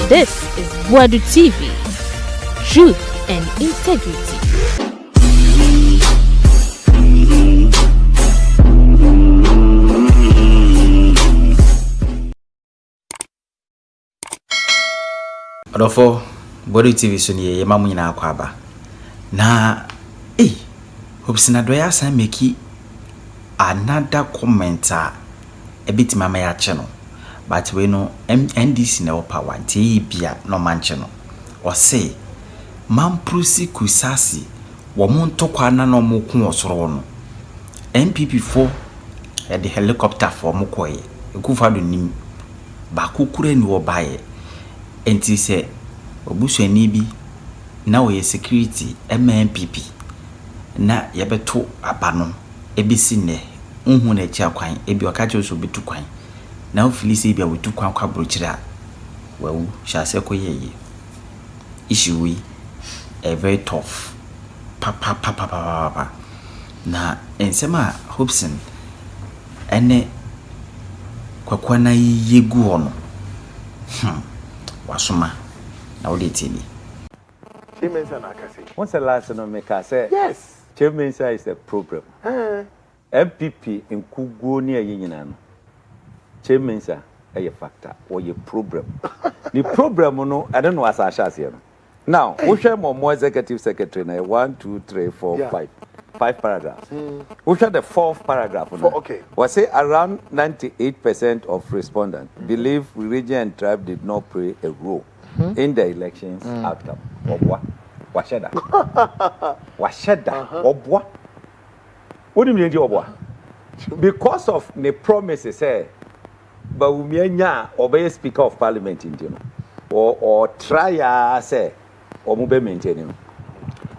This is Buadu TV, truth and integrity. Adofo Buadu TV so ne ye mamu nyina akwaba na Hopeson Adorye asan make another comment a bit mama ya channel but we know NDC na power nti bia no man channel or say man prusi kusasi wo monto kwa na no mo ku osoro no NPP for the helicopter for mo koye ekufa do nim ba kokura ni wo baye enti se obusuani bi na wo ye security NPP na yebeto abano ebisi ne unhu na echi akwan ebi okache so betu kwan na ofili se bia wetu kwan kwa brochira wawu shase koyeye issue we a very tough pa na ensema Hopeson ene Kwaku Annan yegu ono wasoma na wode tini What's the last no make I say? Yes. Chairman is a problem. MPP in Kugo near Union. Chairman is a factor or a problem. The problem, no, I don't know as I shall say. Now, we share more executive secretary. 1, 2, 3, 4, 5 paragraphs. We share the 4th paragraph. Okay. We say around 98% of respondents believe religion and tribe did not play a role in the elections outcome. Obwa. Washeda. Obwa. What do you mean, Obwa? Because of the promises, but we obey Speaker of Parliament in or try say or move maintaining.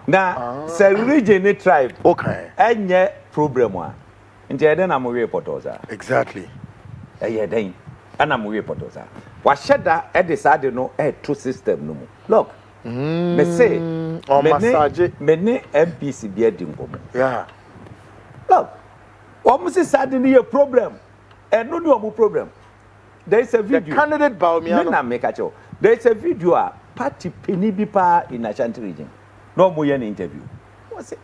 Now, say religion tribe. Okay. And yet problem one. Until then I'm a reporter. Exactly. Then and I'm a reporter. Washeda at the side no two system no more. Look. Me say many MPC be adinkomo. Yeah. Look, almost suddenly a problem. And no problem. There is a video. The candidate Baumiano. Make a show. There is a video. Party Penibipa in Ashanti region. No more an interview. What say?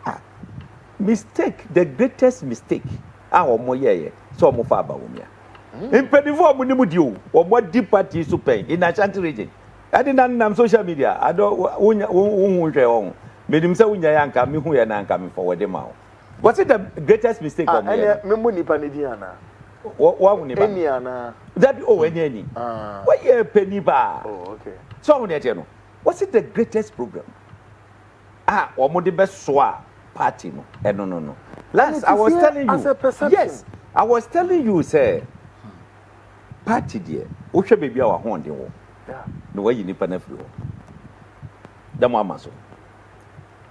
Mistake. The greatest mistake. Our moye. So mo fa Baumia. In Penivo Munimudio. Or what deep party is to pay in Ashanti region. I didn't on social media. I don't want Made say unya yanka me hu ya na anka me forward them out. What's it the greatest mistake of me? Me money panidiana. What money Eniana. That any. What ye penny bar? Oh, okay. So on what's it the greatest program? Or more the best soa party no. No. Last I was telling you. As a perception. Yes. I was telling you say party dear. Usha baby our horn the war. Yeah. No way you need paneflu. The mama so.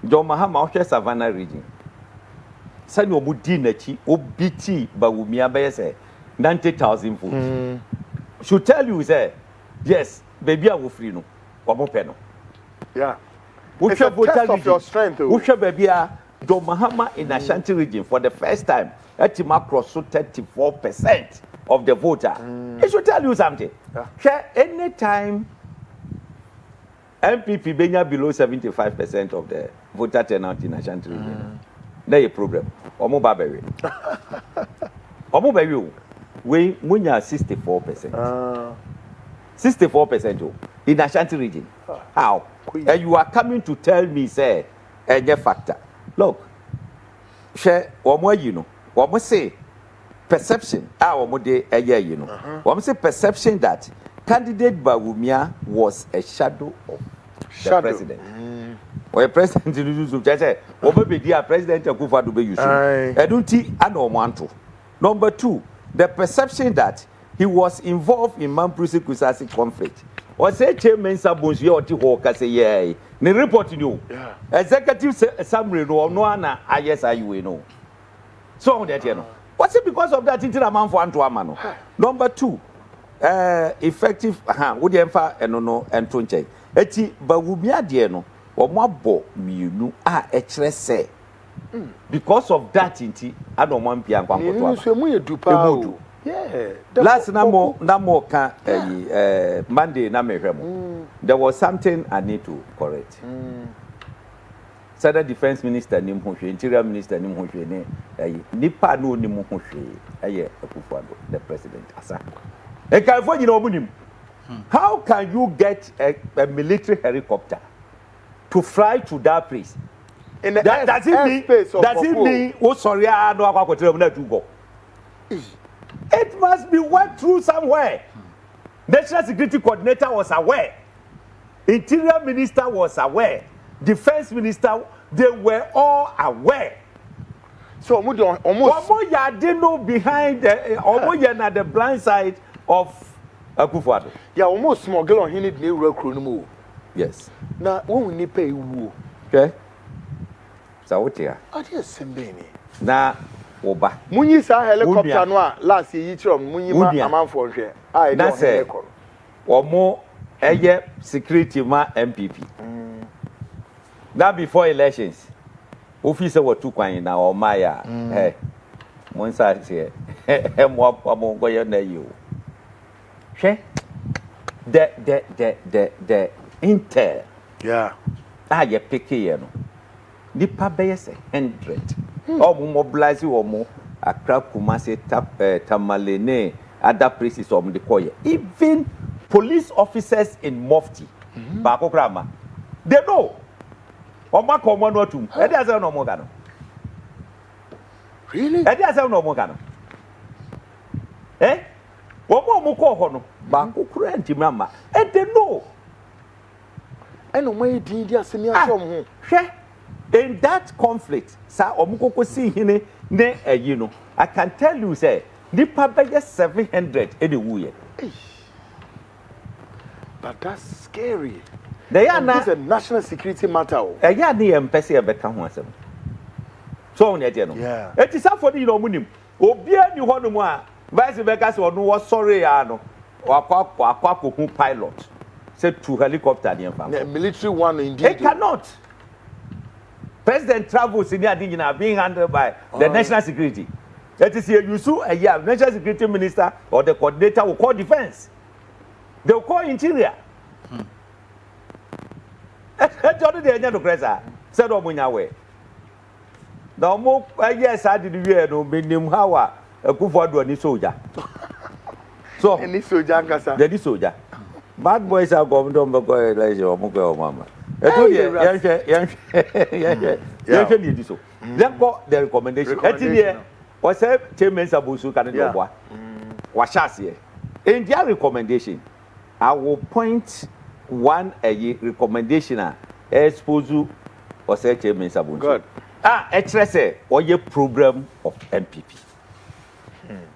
John Mahama Osha Savannah region. Sani omu di nachi obiti Bawumia be say 90,000 votes. Should tell you say yes, baby I will free no. Omo pe no. Yeah. It's a test of your strength. Usha baby John Mahama in Ashanti region for the first time. Etima cross 34% of the voter. It should tell you something. Yeah. Anytime NPP benya below 75% of the voter turnout in Ashanti region, there is a problem. Omo babewe. Omo babewe. We munya 64%. 64% in Ashanti region. How? And you are coming to tell me say a factor. Look, share omo you know. Omo say perception. Omo de you know. Omo say perception that candidate Bawumia was a shadow of the president. Or a president in Yusuf say, or maybe the president of Kufa Dube Yusuf. I don't think I don't want to. Number 2, the perception that he was involved in Mamprisi Kusasi conflict. Or say Chairman Sabunzi or Tihoka say, yeah, the report you. Executive summary no ana yes I you know. So that you know. What's it because of that into a man for Antoamano? Number 2. Effective would you emfa enono entonche eti Bawumia de no omabo mienu echere say because of that inti I don't want pian kwampoto so mu ye dupa Yeah. Last namo can Monday na me hwemo. There was something I need to correct. Sada defense minister nim ho hwe, interior minister nim ho hwe ne nipa no nim ho hwe Akufo-Addo the president asa. E kan fo nyina omunim. How can you get a military helicopter to fly to that place? In the Does it mean oh sorry no akwakotere na tugo? It must be worked through somewhere. National Security Coordinator was aware. Interior Minister was aware. Defense Minister, they were all aware. So almost ya didn't know behind the blind side of Akufo-Addo. Yeah, almost smuggle on him new recruit. Yes. Now when we need pay woo. Okay. So what here? I just sembeni. Na oba. Munyi sa helicopter no last year from munyi ma amanfo hwe. I don't know. Omo eye security ma NPP. Now before elections, officer were too quiet now or Maya. Hey, Monsa here. Mo go ya na you. She the intel. Yeah. You pick here no. Nipa beyese 100. Omo mobilize omo Accra Kumasi Tamalene other places of the koye. Even police officers in Mufti. Bako Krama. They know. Oma komo no tum. E dey say no mo gano. Really? E dey say no mo gano. Omo mo ko ho no. Bako kura ntimama. E dey know. E no mai din dia semi asom ho. Hwe. In that conflict, sa omukoko si hine ne you know, I can tell you say nipa beye 700 anywhere. But that's scary. They are not a national security matter. Ya na empese e beka ho asem. So on ye no. Yeah. It is for the munim. Obia ni ho no mu a vice beka se ono wo sorry ya no. Akwa hu pilot. Say to helicopter the military one indeed. It cannot. President travels in the being handled by the national security. That is here you sue a national security minister or the coordinator will call defense. They will call interior. That's all the agent of press said Omunya way. Now more yes, I did hear no minimum how a Akufo-Addo any soldier. So any soldier the soldier. Bad boys are going to go like your mama. Let's go the recommendation. What's up? 10 minutes abusu can do what? Washasi. In their recommendation, I will point one a recommendation. Expose you or say 10 minutes abusu. Good. Express or your program of NPP.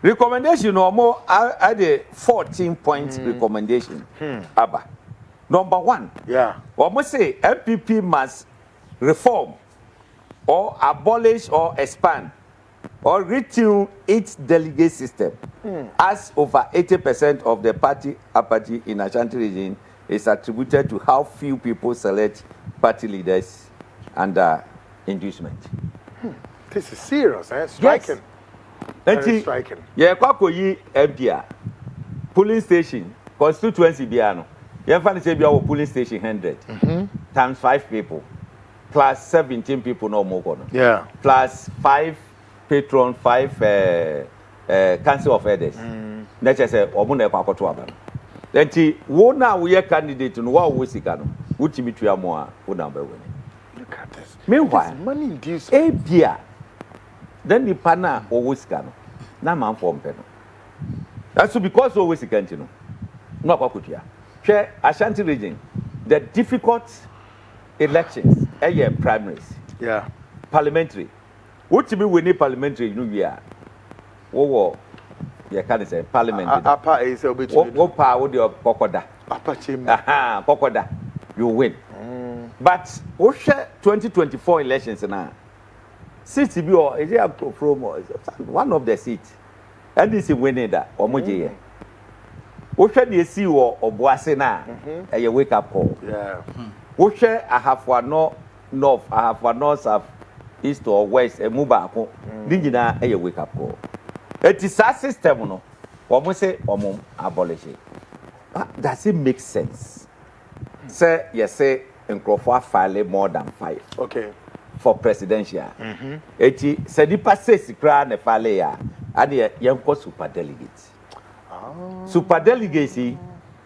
Recommendation or more at the 14-point recommendation. Abba. Number 1, almost say NPP must reform or abolish or expand or retune its delegate system, as over 80% of the party apathy in Ashanti region is attributed to how few people select party leaders under inducement. This is serious, striking. Yes. Striking. Yeah, Kwaku Annan polling station constituency biano. You find say our polling station 100 times 5 people plus 17 people no more. Yeah. Plus 5 patron, 5 council of elders. Let's just say omuna kwakoto aba. Then wo na we candidate no wa wo sika no. Utimi tua mo a wo number one. Look at this. Meanwhile, money induced. Bia. Then the pana wo sika no. Na man form pe no. That's because wo sika ntino. No kwakotua. Share Ashanti region, the difficult elections, primaries, parliamentary. What you mean we need parliamentary? You know we are. What you can say parliament. Upper is a bit. What power would your kokoda? Upper chamber. Kokoda, you win. But what share 2024 elections now? Since you are is a promo one of the seats, and this is winning that or moje. What shall you see or Boasena? A wake up call. Yeah. What shall I have for north, I have for north, south, east or west, a mubako. Did you a wake up call? It is a system, no. Omo say omo abolish it. Does it make sense? Say yes, say nkrofo file more than 5. Okay. For presidential. Eti se nipa say sikra ne file ya. And yenko super delegate. Super delegacy.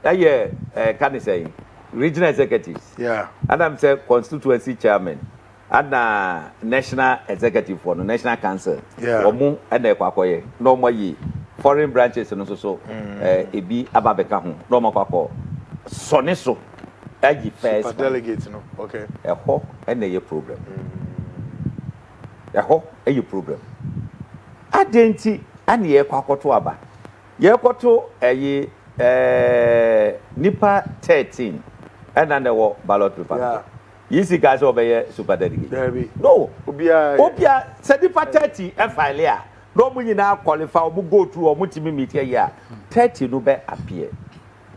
Can you say regional executives? Yeah. And I'm say constituency chairman. And national executive for the national council. Yeah. Omu and Kwaku no more ye foreign branches and so ebi ababeka ho no more Kwaku soneso agi first super delegates no okay ho and a problem ho a problem adenti and ye Kwaku to aba ye kwato nipa 13 and then there ballot paper. Yeah. Yisi guys obey super delegate. No. Obia said the 30 and file. No money now qualify or go through or multi meet here. 30 no be appear.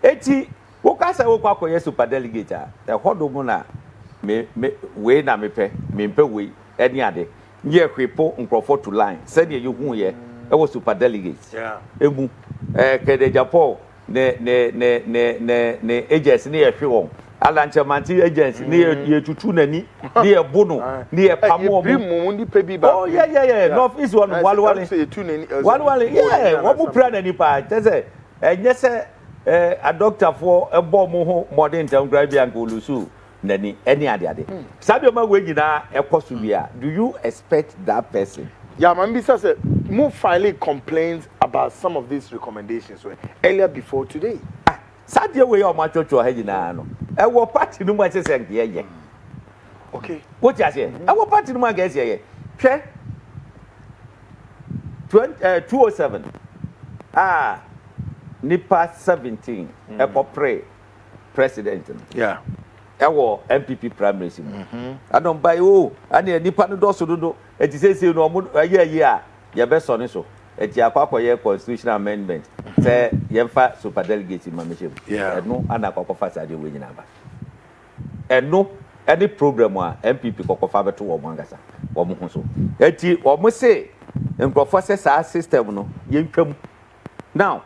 80 Wokasa Kwaku super delegate. The hot mona me way na me pe we any other. Ye kripo nkrofo to line. Send you who ye. I was super delegate. Yeah. Emu Kede Japan ne agents near Shewon. Alanchamanti agency near tutu nani near bono near pamo oh yeah north east one walwale yeah what mu plan any pa say enye say a doctor for a bomb modern town grabia ngolusu nani any ade sabi ma we nyina ekoso bia do you expect that person yeah man be say move filing complaints about some of these recommendations earlier before today Sadia way or my church or headina no. I will party no much as ye. Okay. What you say? I will party no guess ye. 207. Nipa 17. Epo pray president. Yeah. Ewo NPP primary sim. I don't buy and nipa no do so do. It is say no mo ye be so so. Eti Kwaku ye constitutional amendment say yemfa super delegate mameshim eno ana Kwaku sade we nyina ba eno any program a MPP kokofa beto wo mangasa wo mo ho so eti wo mo say nkrofo say sa system no yentwam now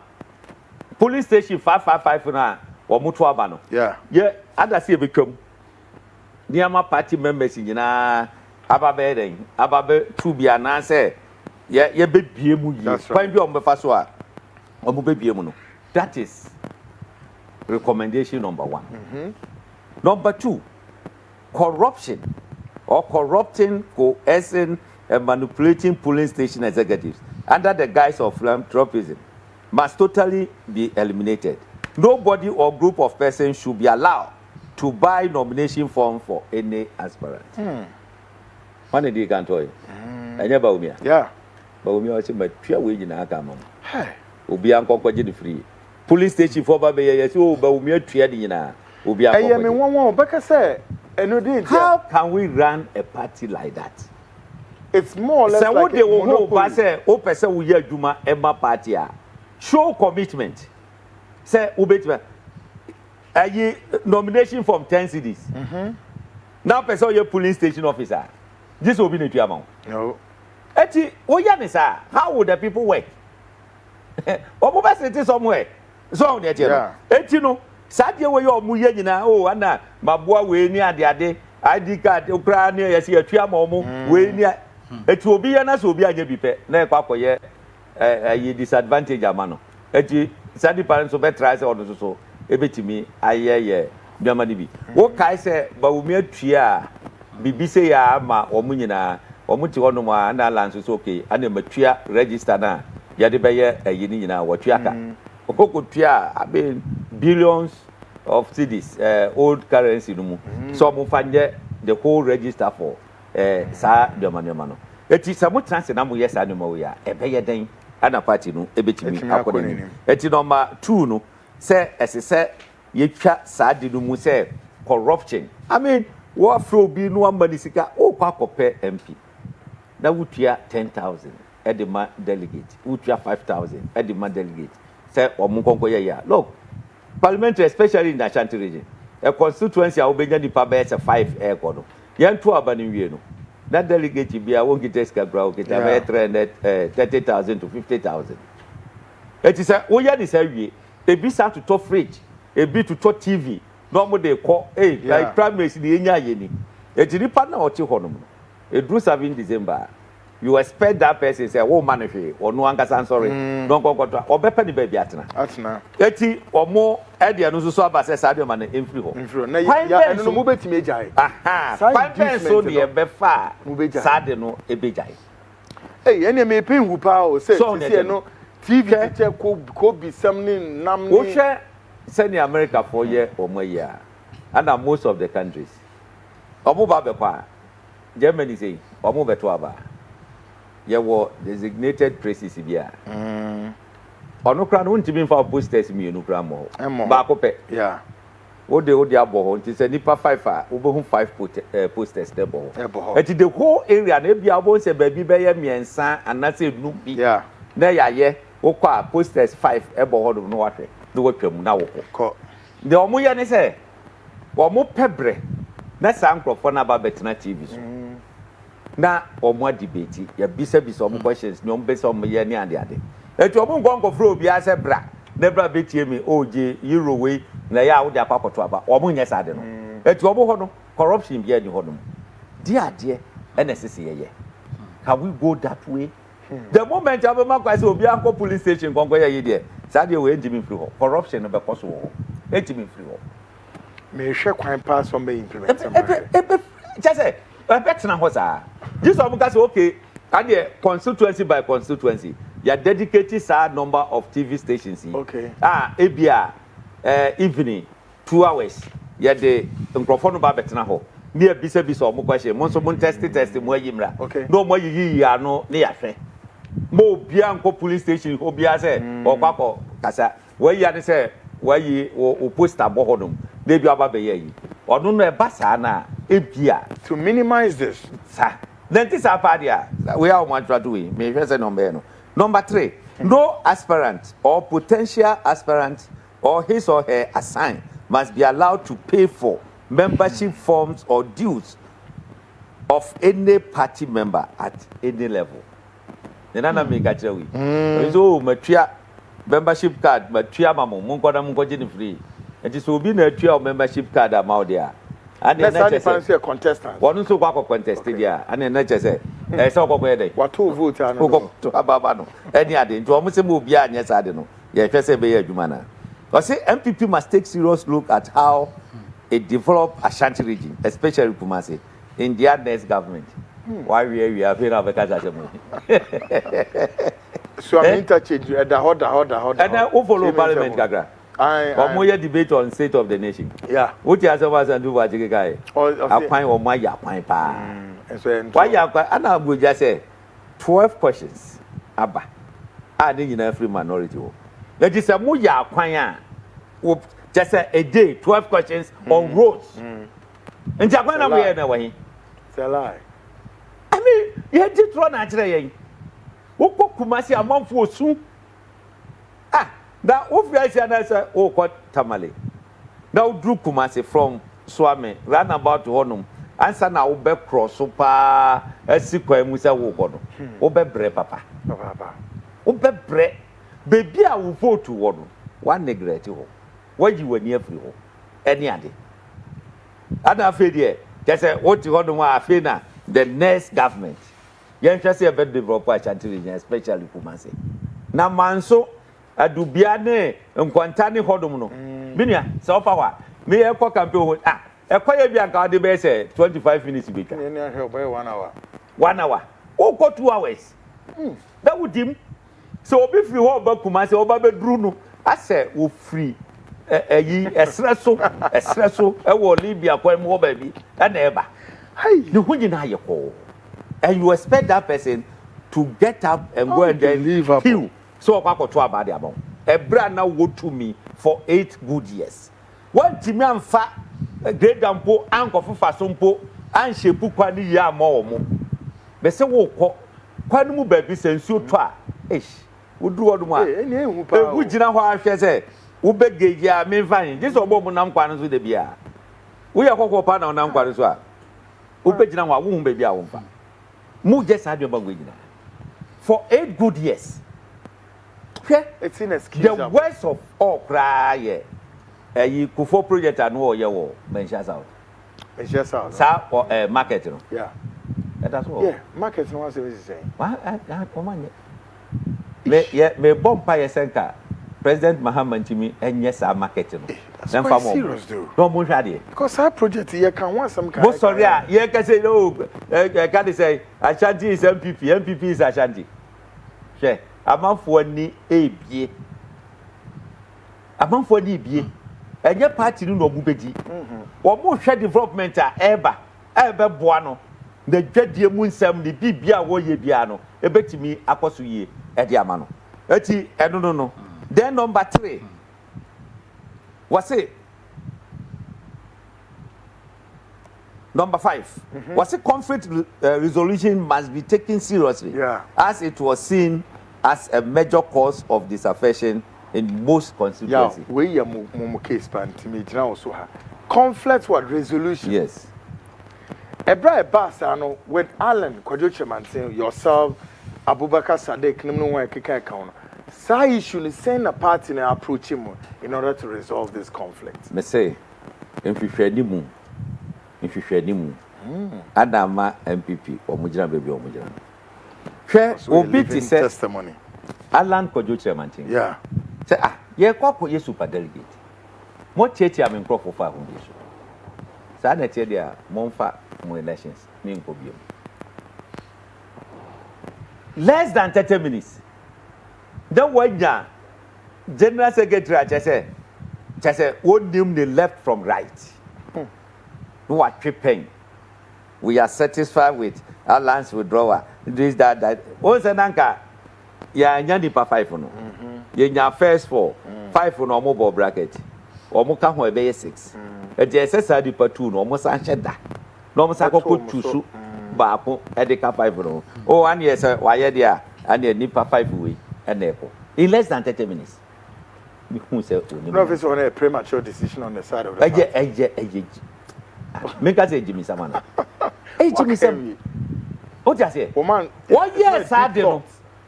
police station 555 na wo mo to aba no ye ada say betwam niama party members nyina ababe den ababe tu bia na say ye be bie mu yi kwan bi o mbefa so a o mu be bie mu no that is recommendation number 1 number 2 corruption or corrupting coercing and manipulating polling station executives under the guise of philanthropism must totally be eliminated. Nobody or group of persons should be allowed to buy nomination form for any aspirant. One day can tell you. Yeah. But we also make pure wage in our common. Obi anko kwaje the free. Police station for baby yes oh but we trade na. Obi anko. I mean one beka say how can we run a party like that? It's more or less so like what they will hold say o person we hear juma emma party a show commitment. Say obetma ayi nomination from 10 cities. Now person your police station officer. This will be the amount. No. Eti oyanisa how would the people work? Omo be sit somewhere. So on there. Eti no sadie we your mu ye nyina o ana maboa we ni ade ID card okra ne yesi atua ma omo we ni eti obi ye na so obi anya bi pe na ekwakoye ye disadvantage ama no eti sadi parents so be try say odo so ebetimi ayeye biama ni bi wo kai say ba wo mi atua bibi say ya ama omo nyina omo ti hono ma na lance so okay ana matua register na ya de be ye ayi ni nyina watua ka okokotua abe billions of cedis old currency no mu so mo fanye the whole register for sa biama no eti sa mo transfer na mo yes anu ma we ya ebe ye den ana party no ebetimi akodeni eti number 2 no say esese ye twa sa de no mu say corruption I mean wo afro bi no amanisika o kwa kope MP na wutua 10,000 edema delegate wutua 5,000 edema delegate say omo konko ye ya look parliamentary especially in the Ashanti region a constituency a obenya nipa be 5 air no yento abani wie no na delegate bia won get esca grow get 330,000 to 50,000 It is a we this area. A bit start to talk fridge, a bit to talk TV. Normal they call like primaries the enya yeni. It is partner or honum. It drew 7 December. You expect that person say, "Oh, man, or no one sorry, don't go to or better the baby atna." Atna. 80 or more. Eddie and also about Sadio man in free home. I don't know move to me jai. Aha. 5 pence so near befa. Sadio no ebejai. Hey, any me pay who power say no TV check could be something nam. We share send America for year or more year, and most of the countries. Omo ba bekwa. Germany say omo beto aba. Ye were designated places here. Ono kra no ntimi mfa posters mi enu kra mo. Ba ko pe. Yeah. Wo de abo nti se nipa 5 a wo be hu 5 posters de bo. Eti the whole area na bia bo se ba bi be ye miensa anase nu bi. Yeah. Na ya ye wo kwa posters 5 e bo ho do no wahwe. Do watwam na wo ko. De omo ye ne se omo pebre na sankrofo na ba betina TV so. Na omo debate ya bisa omo questions ni omo besa omo ye ni ade. Eti omo ngonko fro obi ase bra na bra betie me oje euro we na ya wo de apakoto aba omo nye sade no. Eti omo ho no corruption bia ni ho no. Di ade NSC ye. Can we go that way? The moment abema kwase obi anko police station konko ye de sade we engine free ho. Corruption no be koso ho. Engine free ho. Me hwe kwan pass on be implement. Just say betna ho sa. This omo ka say okay, and the constituency by constituency. You dedicated a number of TV stations. Okay. Ebia evening 2 hours. You the microphone ba betina ho. Near bisa omo question. Mo so mo test mo yimra. Okay. No mo yi ya no ne ya hwe. Mo bia nko police station obia say okwako kasa. We ya ne say we o poster bo hodum. Dey bia ba be yi. Onu no e ba sa na ebia to minimize this. Sir. Then this apadia we are want to do it. Me say number no. Number 3, no aspirant or potential aspirant or his or her assigned must be allowed to pay for membership forms or dues of any party member at any level. Nana make a chewy. So, matua membership card, matua mamma, munko free. And this will be a trio membership card amount there. And then let's say a contestant. One so go contested there, and then let's say. So go where they what 2 votes are to ababano any ade nti omo se mo bia anye sade no ye hwe se be ye adwuma na o say NPP must take serious look at how it develop Ashanti region, especially Kumasi, in their next government. Why we have been have so I'm interchange the order and then who follow parliament gagra omo ye debate on state of the nation. Yeah, what you as and do what you guy akwan o mo ya akwan pa. Why you are just say 12 questions aba in every minority. Let is a more ya kwanya just say a day 12 questions on roads. And Japan we are way. It's a lie. I mean, you did run actually. Who Kumasi a month for soon? Now if I say oh what tamale. Now drew Kumasi from Swami ran about to Honum. Answer na wo be cross pa asikwa mu se wo go no wo be bre papa wo be bre baby a wo vote wo no wa neglect ho wa yi wani afri ho eni ade ana fe de je say wo ti ho no ma afi na the next government yen hwe se be develop Ashanti region especially Kumasi na manso adubia ne nkwanta ne hodom no binia se ofa wa me e ko campaign a kwaya bi aka de be say 25 minutes be twa. Any help by 1 hour. 1 hour. O go 2 hours. That would him. So obi free ho ba Kumasi oba be duru no. Ase wo free yi esreso e wo Libya kwa mu ba bi. Na eba. Hey, the hu nyina ye ko. And you expect that person to get up and go and then leave up. So okwa to about the abon. Ebra na wo to me for 8 good years. One timi amfa great dampo anko fa sompo an shepu kwani ya ma wo mo be se wo kọ kwani mu ba bi sensuo to a wo duru odo mu a eni ehu pa ehu gina ho ahwe se wo be geji a me fan je so bo mu nam kwani so de bia wo ya kokọ pa na nam kwani so a wo be gina ho a wo hu be bia wo mfa mu je sa de ba go gina for 8 good years It's inexcusable. The worst of all cry. You Kufo project and war your mentions out. Mentions out. Sa or market. Yeah. That's all. Yeah, market no one is saying. Me bomb pie senka. President Mahaman Jimmy and yes, our market. That's quite serious, though. No more shady. Because our project here can want some kind. Most sorry, yeah, can say no. Can't say Ashanti is NPP. NPP is Ashanti. Share. A month for ni ABA. A month for ni BA. And your party no mubedi. Or more share development ever buano. The Jedi Moon Sam, the Bibia Woye Biano, a bet to me, Aposuye, Ediamano. Eti, I don't know. Then number 3. What's it? Number 5. Was it conflict resolution must be taken seriously? Yeah. As it was seen as a major cause of disaffection in most constituencies. Yeah, we are more case pan to me now also. Conflict what resolution? Yes. A bright bass, with Alan, Kwajochaman saying yourself, Abubakar Sadek, no one can count. So you should send a party and approach him in order to resolve this conflict. Me say, if you share the moon, Adama NPP or Mujran baby or Mujran. Share obiti say testimony. Alan Kwajochaman. Yeah. Say ye Kwaku ye super delegate. Mo chechi am crop for 500 days. Sa na tie dia monfa mo elections me nko biom. Less than 30 minutes. The one General Secretary just say what name the left from right. No what tripping. We are satisfied with our lands withdrawal. This that. Once an anchor, ya nyandi pa 5 no. You nya first 4, 5 no mobile bracket. Or mo kan ho ebe 6. E je sesa di pa 2 no mo san hyeda. No mo sa kokko tusu baako e de ka 5 no. Oh an yes wa ye dia an ye nipa 5 we. In less than 30 minutes. No, if it's on a premature decision on the side of the Make us say Jimmy Samana. Hey, Jimmy Sam. What you say? Oh, man. What yes, I did.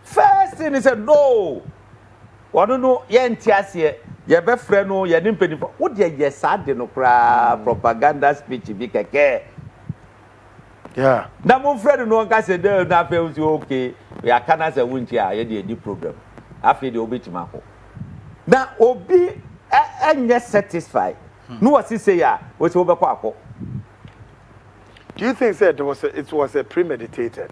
First thing he said, no. I don't know, Yantiasia, your best friend, no, your name penny. What yes, I did no propaganda speech, big care. Yeah. Now, my friend, no one can say, no, that feels okay. We are cannas a winter, I had a program. After the Obi Timako. Now, Obi, and yes, satisfied. No, what he say, was over Kwaku. Do you think that it was a premeditated?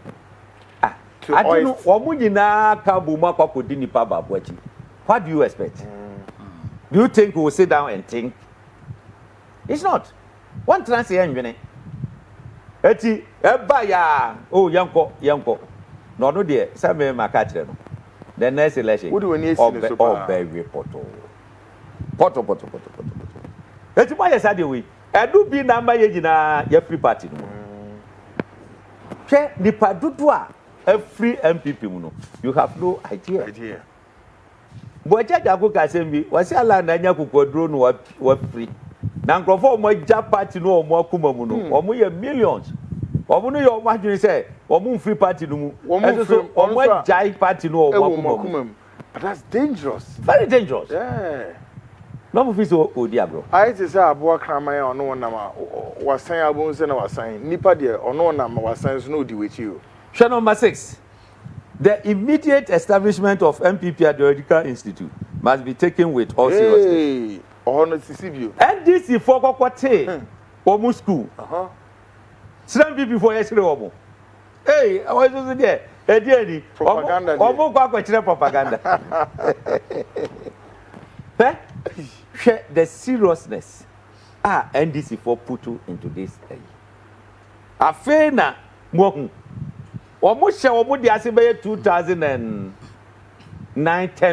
I don't know. Omujina Kabuma Kwaku dini paba bwachi. What do you expect? Do you think we will sit down and think? It's not. One trans here, Eti, Ebaya, oh, Yanko. No, dear, some Macatron. The next election. What do we need to very poto. Eti, why is that the way? I do be number yena, your free party. Che, the Padua, a free MPP, you have no idea. But Jago Kasembi, was a land and Yaku drone were free. Now, for my job party, no more Kumamuno, or more millions. Or when you imagine say, or moon free party, no more, or more Jai party, no more. But that's dangerous. Very dangerous. Yeah. No more physical, oh, Diablo. I just say, I bought Kramaya or no number was saying, I won't say, I was saying, Nipa dear or no number was saying, no, do with you. Share number 6. The immediate establishment of NPP Ideological Institute must be taken with all seriousness. And this is for Kwakwate, Omu school. Some people for yesterday. Hey, I was just there. Hey, propaganda. Omu Kwakwate propaganda. Share the seriousness. NDC for put into this. Afena Mohu. Almost share almost the Asibe 2009-10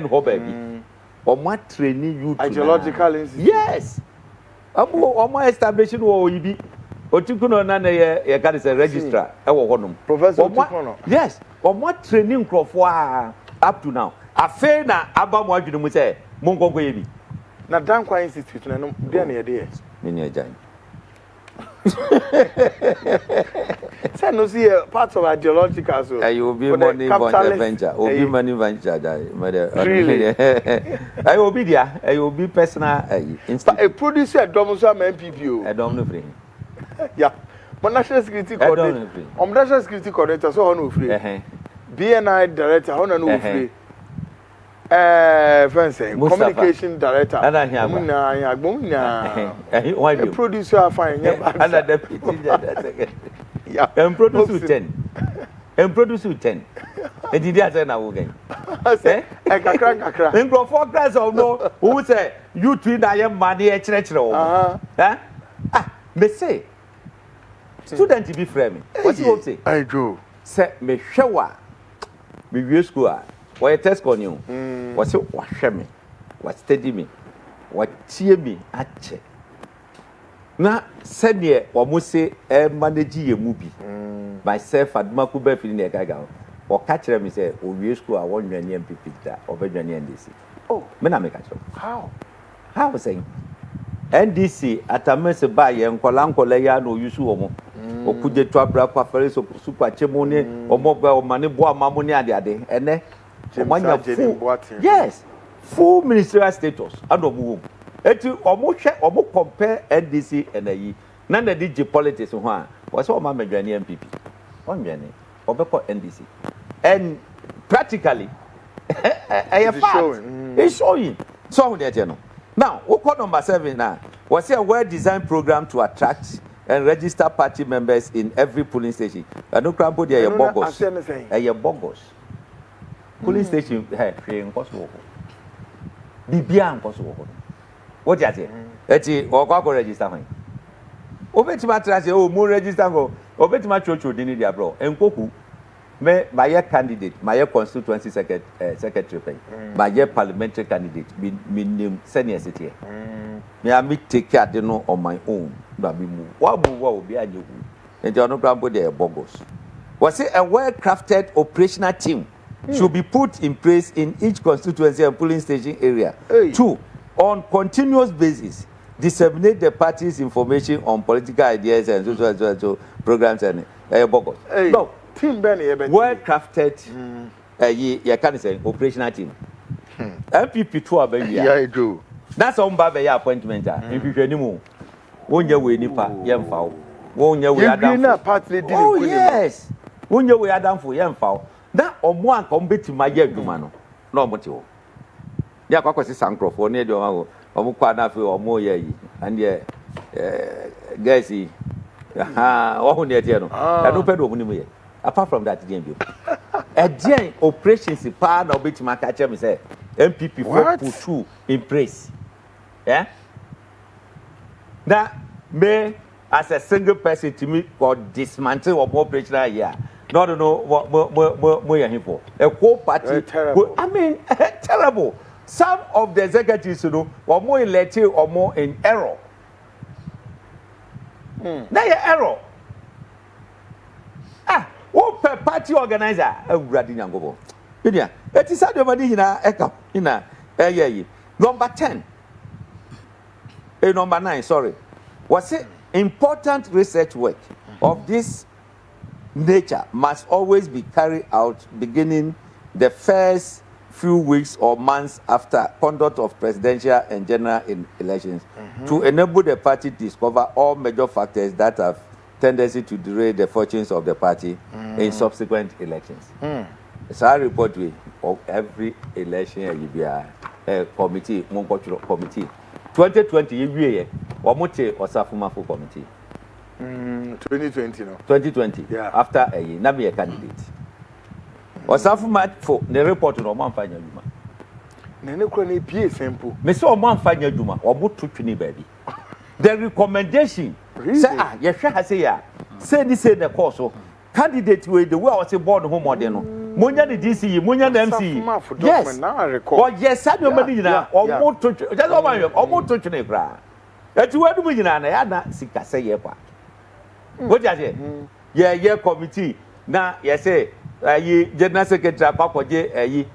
Hopeson. Almost training you. Ideological institute. Yes. Almost establishing OEB. Otikuno na ye can is a registrar. Professor Otikuno. Yes. Almost training crofwa up to now. Afena abamu ajunu mu say mongo yebi. Na Dankwa Institute na no dey na dey. Mini agyan. Say no see part of ideological so. You will be money venture. Will be money venture. Really? I will be there. I will be personal. But a producer don't so NPP. I don't know free. Yeah. But national security coordinator. National security coordinator so no free. BNI director no free. Communication director. Why do producer fine? And deputy. Yeah. And produce 10. And produce 10. And did I say now again? Eh? Kakra. And go for class or no? Who say you treat I am money a church? Me say student to be framing. What you say? I do. Say me shower. Me view school. Why test on you? What's it? What share me? What steady me? What cheer me? Ache. Na send ye or must say manage a movie. Myself at Makuba feeling a gaga. Or catch them me say, oh, we school I want your NPP or NDC. Oh, men make a How? How was saying? NDC at a mess by and Colanco Leia no use woman. Or could you trap Rafa so super chimney or mobile money boy mammonia the other and yes, full ministerial status. I don't move. It almost compare NDC and the none of the politics one was all my NPP. 1 million or NDC. And practically, it's showing. So that you know. Now, what call number 7 now? Was a well-designed program to attract and register party members in every polling station. I don't crumble there, bogus. Polling station, hey, impossible. Bibia impossible. What you say? Eti or register me. Obetima trust oh more register go. Obetima church dini dia bro. Enkoku me my candidate, my constituency secretary pay. My parliamentary candidate me name senior city. Me I take care de no on my own. Ba me move. Wa obi anyewu. Enti ono grambo dey bogus. Was it a well-crafted operational team should be put in place in each constituency and polling station area. 2, on continuous basis, disseminate the party's information on political ideas and so programs and bogus. No, team well-crafted. You can say operational team. NPP 2 baby. Yeah, I do. That's on Baba appointment. If you anymore, won't you win nipa yam foul? Won't you win party? Oh yes. Won't you win Adam for yam foul? That or one come to my year, no motive. Yeah, Kwako Sankro for near your Omukwana or more ye, and yeah, guys, oh, near Tiano. I don't pay no apart from that, Jim. A giant operations in part of which my catcher me say MPP for 2 in praise. Yeah, that may as a single person to me for dismantle or more operational here. No, what you're here for. A whole party. I mean, terrible. Some of the executives, you know, were more elected or more in error. Now you're error. What per party organizer? Radinyango. Yeah, it is the money in number 10. Number 9, sorry. Was it important research work of this nature must always be carried out beginning the first few weeks or months after conduct of presidential and general elections to enable the party to discover all major factors that have tendency to derail the fortunes of the party in subsequent elections. So I report of every election you be a committee, committee. 2020 year or mote or Safumafo committee. 2020 no. 2020. Yeah. After a year, na be a candidate. Osafuma for the report no man fanya duma. Na ne kro na pie simple. Me say o man fanya duma, o bo twetwe baby. The recommendation really? Say ye hwe ha say ya. Say ni say the course so candidate wey the way I say board home model no. Monya the DCE, monya the MCE. Yes. Now I recall. Oh yes, I do many na o mo twetwe. Just o man o mo twetwe kra. Etu we du nyina na ya na sika say ye kwa. What you say? Yeah, committee. Now, you say, General Secretary Kwaku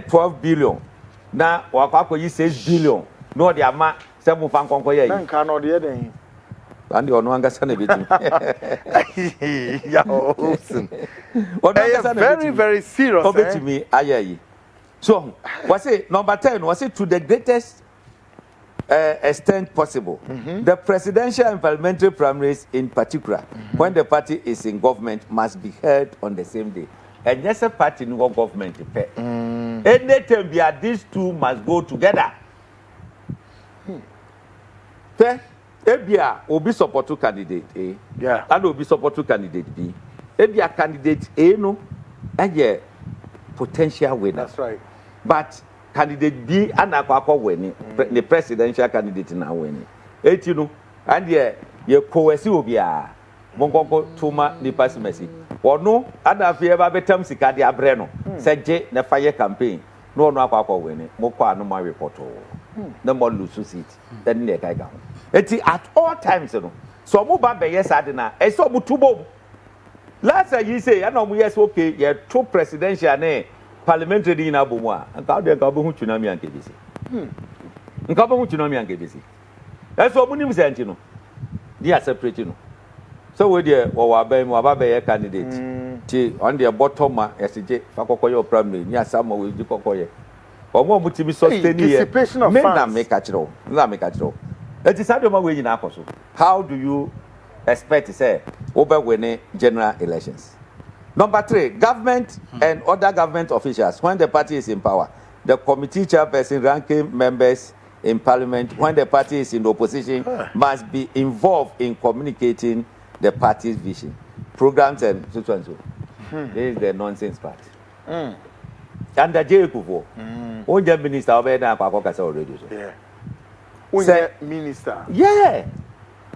12 billion. Now, Kwaku 6 billion. No, the amount, 7 pounds. Then can not the other. and the Onwanga a bit. Yeah, Hopeson. Very, very serious. Over to me, aye. So, was it number 10? Was it to the greatest extent possible? The presidential and parliamentary primaries, in particular, when the party is in government, must be held on the same day. And yes, a party in government. Anytime these two must go together. Ebia obi support to candidate A. Yeah. And obi support to candidate B. Ebia candidate A no, and yeah, potential winner. That's right. But candidate B and Kwaku winning, the presidential candidate now winning. You know, and yeah, you coerce obia. Mongo tuma ni pass mercy. Or no, and if you ever betam sikadia breno, said J, the fire campaign. No, Kwaku winning. Mokwa no my report. No more lose seat. Then they guy down. At all times, you know. So move be yes, I didn't. I saw Mutubo. Last year, you say, I know, yes, okay, you're two presidential, parliamentary in Abuma, and how they go to Tsunami and KBC. And Kabu Tsunami and KBC. That's what Munim sent, you know. They are separate, you know. So, with the Wababe candidate, on the bottom, SJ, Fakoyo primary, near summer with the Kokoye. Or more to be sustained dissipation of funds. Make a chiro. That is how way in Akoso. How do you expect to say over winning general elections? Number 3, government and other government officials, when the party is in power, the committee chairperson, ranking members in parliament, when the party is in opposition, must be involved in communicating the party's vision, programs, and so and so. This is the nonsense part. And the J. Only minister of already. Yeah. Minister. Yeah.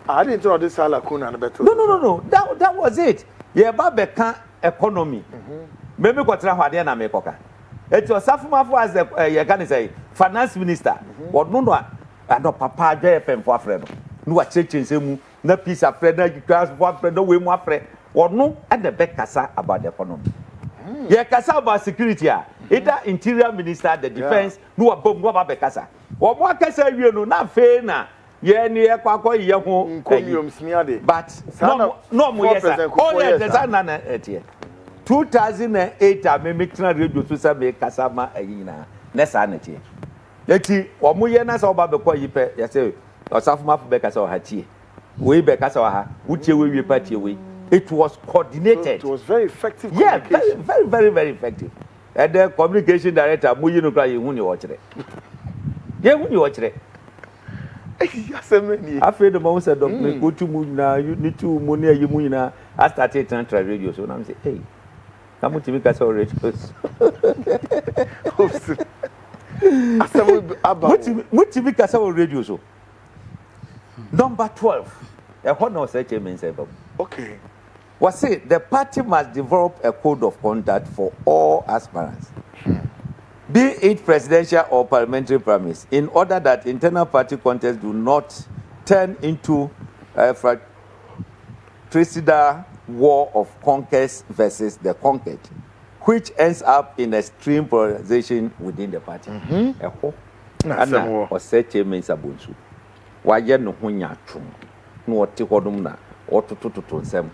I didn't know this Salakuna and better. No. That was it. Yeah, Babeka economy. Maybe what Rahadiana Mekoka. It was Safuma as the can say finance minister. Or no, and no papa JFM for friend. No churches, no piece of friend, you class one friend, no way more friend. Or no, at the back casa about the economy. Yeah, casa about security. Either interior minister, the defense, no above no Babekasa. Or what can say you know, not fair now. Yeah, near Kwaku Annan. But no more. Yes, only the Sana at 2008, I made radio to Sabe Casama Aina, Nessanity. Let's see, or Muyana saw Babako, you say, or Safma Becas or Hachi. We Becasa, which you will be party away. It was coordinated. It was very effective. Yeah, very effective. And the communication director, Muyino Cry, when you watch it. Yeah, when you watch it. After the most of them go to Muna, you need to Munia Yumuna. I started to try radio, so I'm saying, hey, come to make us all radios. What to make us all radios? Number 12. What no such a means about? Okay. Was it the party must develop a code of conduct for all aspirants, be it presidential or parliamentary primaries, in order that internal party contests do not turn into a fratricidal war of conquest versus the conquered, which ends up in extreme polarization within the party. Or such a means abunsu. Why you no hunya chum? No tikodum na or to sem.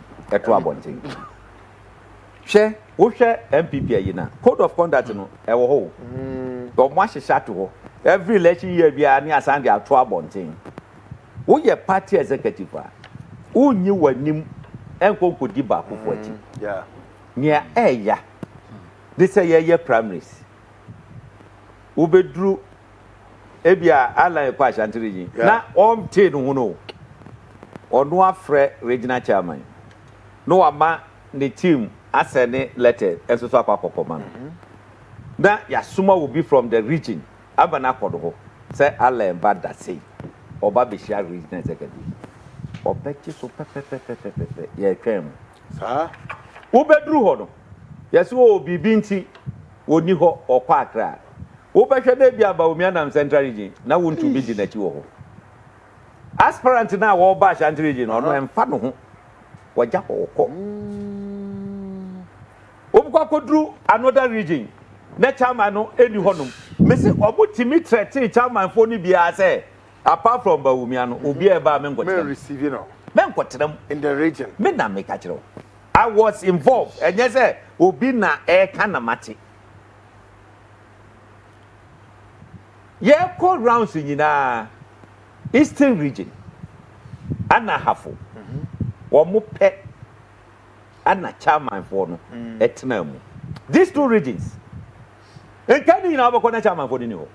Share, who share NPP code of conduct no ewo ho. But much share to ho. Every election year be ani asande atwa bonten. Wo ye party executive who nyi wanim enko kodi ba ko ati. Yeah. Nia eya. This year primaries. Wo bedru ebia ala kwa Ashanti na omte no no. Ono afre regional chairman. No ama the team asene letter esoso akwa na yasuma will be from the region abana kodo say ala emba that say oba be share regional secretary obechi so pepe ye twem sa wo bedru ho no yeso o bibi nti oni ho okwa akra wo behwe na bia ba omianam central region na wontu bi di na chi wo ho aspirant na wo ba Ashanti region ono emfa no ho waja oko obukwa kodru another region na chairman no eni honum me say obutimi threaten chairman fo ni bia say apart from Bawumia no obi e ba me ngote me receive no Men kotrem in the region. Me na make achiro. I was involved. And yes, obi na e kana mate. Ye call rounds in Eastern region. Anna hafo. Omo pe Anna chairman for no etnam. These two regions. And can you now become chairman for the new?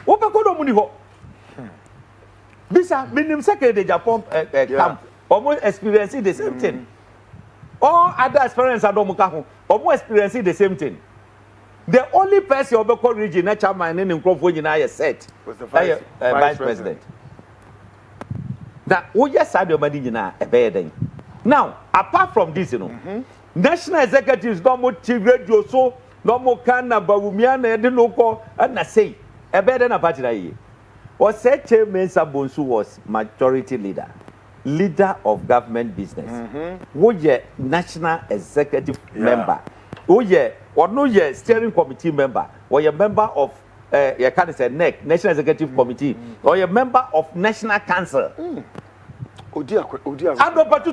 Opa kodo muni ho. Bisa minim secretary Japan camp. Almost experiencing the same thing. All other experience are don't almost experiencing the same thing. The only person of the region that chairman in Crawford set was the vice president. Now, we just had your money a bed. Now, apart from this, national executives no more radio so no more can about Wumiana and the local and I say a better than a party. Or said Chairman Sabonsu was majority leader of government business. Who ye national executive member? Who ye or no ye steering committee member? Or ye member of you can't say NEC, National Executive Committee, or a member of National Council. Oh dear. I don't but to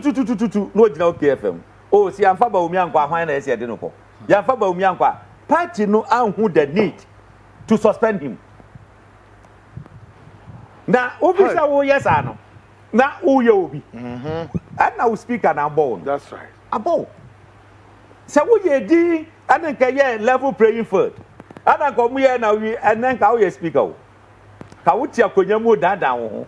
no KFM. Oh, see, I'm Faba Umianqua, when I said Dinopo. Yafaba Umianqua, party no who the need to suspend him. Now, Obisa, yes, I know. Now, who you be? And now speak an abode. That's right. Abode. So, we ye D and then can level praying foot. And come here now, and then how you speak out. How would you put that down?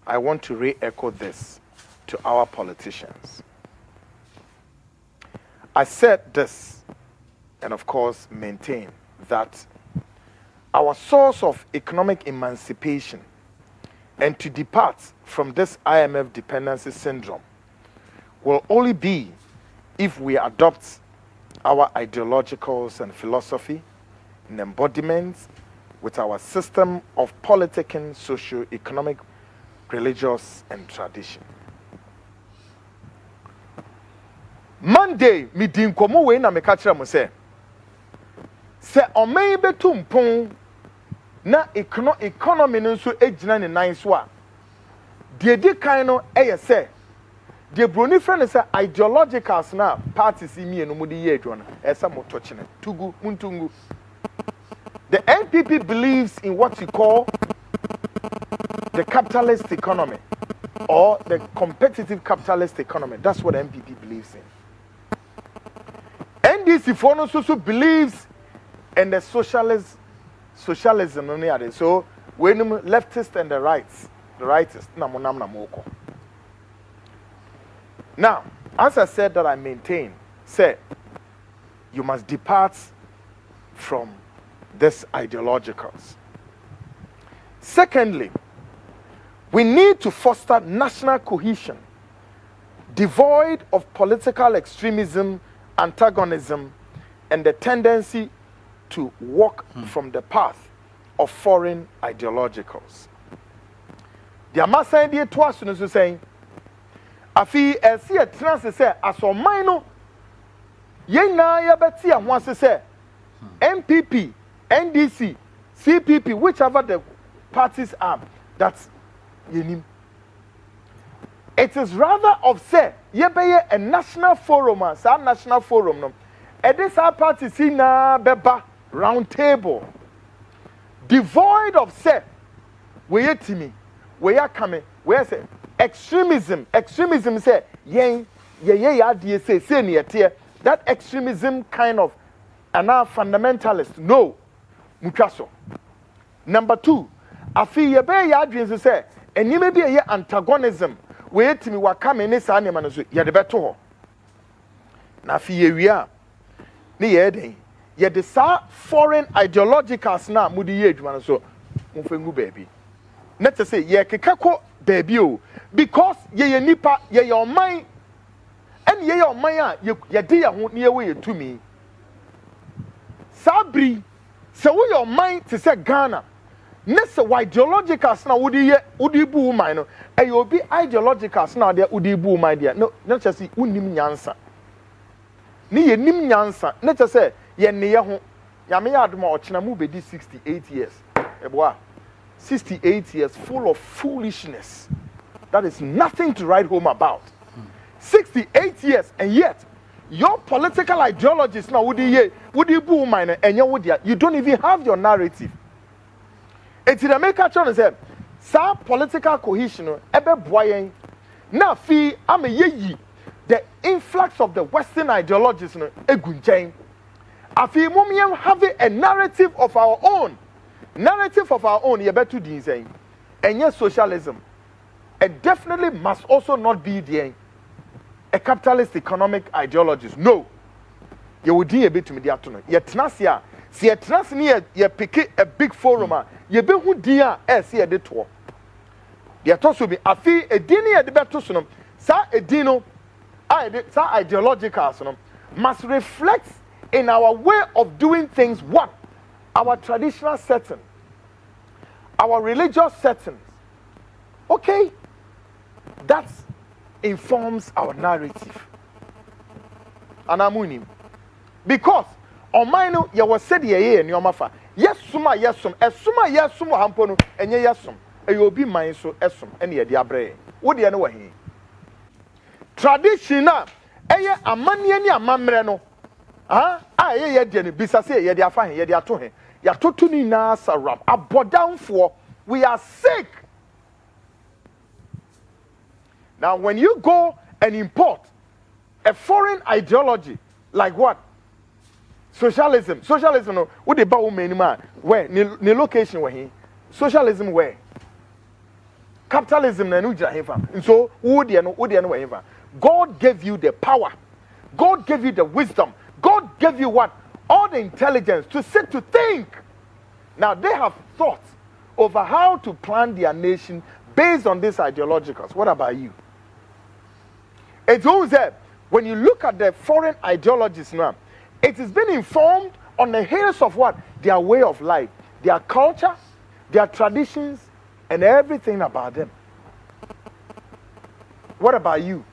I want to re-echo this to our politicians. I said this, and of course maintain that our source of economic emancipation and to depart from this IMF dependency syndrome will only be if we adopt our ideologicals and philosophy in embodiments with our system of politicking, socio-economic, religious, and tradition. Monday, me din komo we na me ka kire mo se oman betu mpon na economy no so ejina ne nan so a de di kan no eye se de broni friend say ideologicals na parties imienu mu de ye adwo na esa moto chine tugu muntungu. The NPP believes in what we call the capitalist economy or the competitive capitalist economy. That's what the NPP believes in. NDC for also believes in the socialism. So when leftists and the rightists, now, as I said that I maintain, say you must depart from this ideologicals. Secondly, we need to foster national cohesion, devoid of political extremism, antagonism, and the tendency to walk from the path of foreign ideologicals. The Amasan die twice to saying, Afi see a trans say as o mino ye na ya beti a ho say NPP, NDC, CPP, whichever the parties are, that's yenim. It is rather of say ye be a national forum, a national forum no. And this our party see na beba round table, devoid of say we yetimi, we are coming, we say extremism say ye say near tier that extremism kind of and now fundamentalist no mutwaso. Number 2, afi ye be ya adwen say eni me be ye antagonism we yetimi wa come ne sa ne ma no so ye de beto ho na afi ye wia ne ye den ye de sa foreign ideologicals na mudi ye adwuma no so mfengu baabi na te say ye kekako baabi o because ye nipa ye oman and ye oman a ye de ye ho ne ye we tumi sabri se wo your mind to say Ghana nese ideologicals na wodi bu man no e obi ideologicals na de wodi bu man de no na che say unim nyansa ni ye nim nyansa na che say ye ne ye ho ya me ya adoma ochena mu be di 68 years eboa 68 years full of foolishness That is nothing to write home about. 68 years, and yet your political ideologies now would you boom mine and you don't even have your narrative. It's in America trying to say, some political cohesion, ebe boyen. Now, fee, I'm a ye. The influx of the Western ideologies, no, egunjang. I feel mumiam having a narrative of our own. Narrative of our own, you better do saying. And yes, socialism. And definitely must also not be the a capitalist economic ideologies. No. You would do a bit to me, dear Tuna. Yet, Nasia, see a trans near you pick a big forum, you be who dear as see a detour. The toss will be a fee a dinner at the Bertusonum, sa a dino, sa ideological must reflect in our way of doing things. What? Our traditional setting, our religious settings. Okay, that informs our narrative. And I'm winning. Because on mine, you was said ye and your mafa. Yes, suma, yes, sum, as suma, yes, suma, hampono, and yes, sum. And you'll be mine so esum, and ye diabre. What do you know? He traditional, a man, any a mamreno. Ah, ye didn't be say, ye dia fine, ye dia to him. Ya totuni na saram, a bought down for we are sick. Now, when you go and import a foreign ideology, like what? Socialism. Socialism, no, what the bow man, where? The location where he? Socialism where? Capitalism, and so, would you know, God gave you the power. God gave you the wisdom. God gave you what? All the intelligence to sit to think. Now, they have thought over how to plan their nation based on these ideologicals. What about you? It's always that when you look at the foreign ideologies now, it has been informed on the heels of what? Their way of life, their culture, their traditions, and everything about them. What about you?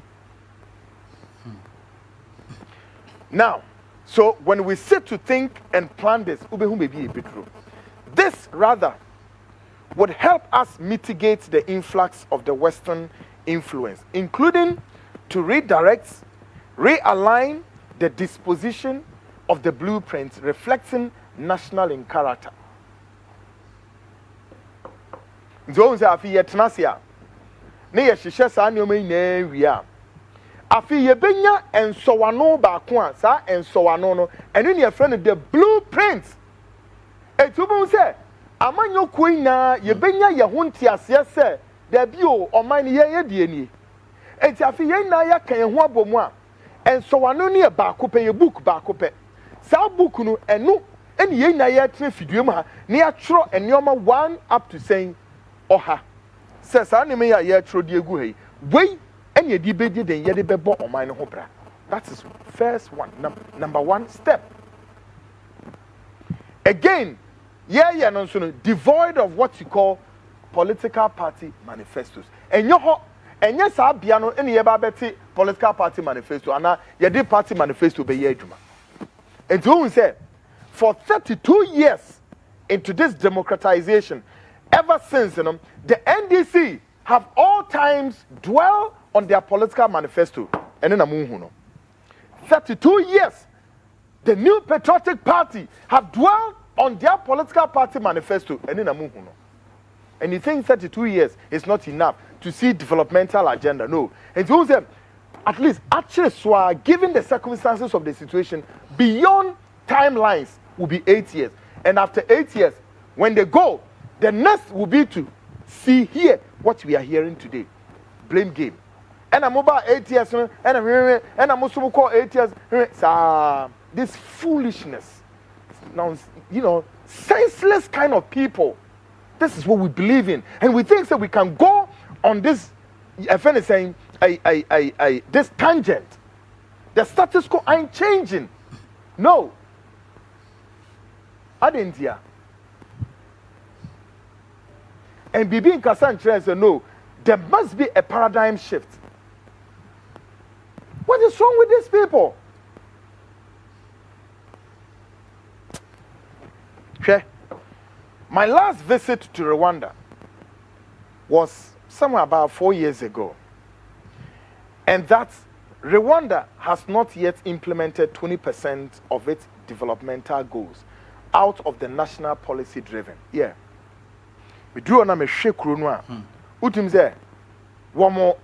Now, so when we sit to think and plan this, this rather would help us mitigate the influx of the Western influence, including to redirect, realign the disposition of the blueprints reflecting national in character. Zones are here Tnasia. Near Shishas Annume Nevia. Afi Yebenya and Sowano Bakwan, sa and Sowano, and in your friend the blueprints. Etubu say, Amanyo Quina, Yebenya Yahuntias, yes, sir, the bio or mine ye dieni. And Afi Naya can wabomwa, and Sowano near Bakupe, a book Bakupe. Sa Bukunu and no, and ye Naya Trifiduma, near Tro and Yoma 1 up to saying, Oha. Says Anime a year through the Gui. Wait. And ye debated and ye debate on mine hopra. That is first one, number one step. Again, no devoid of what you call political party manifestos. And yes, I piano and ye babeti political party manifesto, and ye did party manifesto be ye juma. And who said, for 32 years into this democratization, ever since the NDC have all times dwell on their political manifesto. And then a 32 years, the New Patriotic Party have dwelled on their political party manifesto. And then a and you think 32 years is not enough to see developmental agenda? No. And those at least actually given the circumstances of the situation, beyond timelines will be 8 years. And after 8 years, when they go, the next will be to see here what we are hearing today. Blame game. And I'm about 8 years, and I'm also call 8 years. This foolishness. Now, senseless kind of people. This is what we believe in. And we think that we can go on this, a friend is saying, this tangent. The status quo ain't changing. No. I didn't hear. And Bibi in Kassan says, no, there must be a paradigm shift. What is wrong with these people? Okay. My last visit to Rwanda was somewhere about 4 years ago. And that Rwanda has not yet implemented 20% of its developmental goals out of the national policy driven. Yeah. We do on a shake runwa. Utim say, one more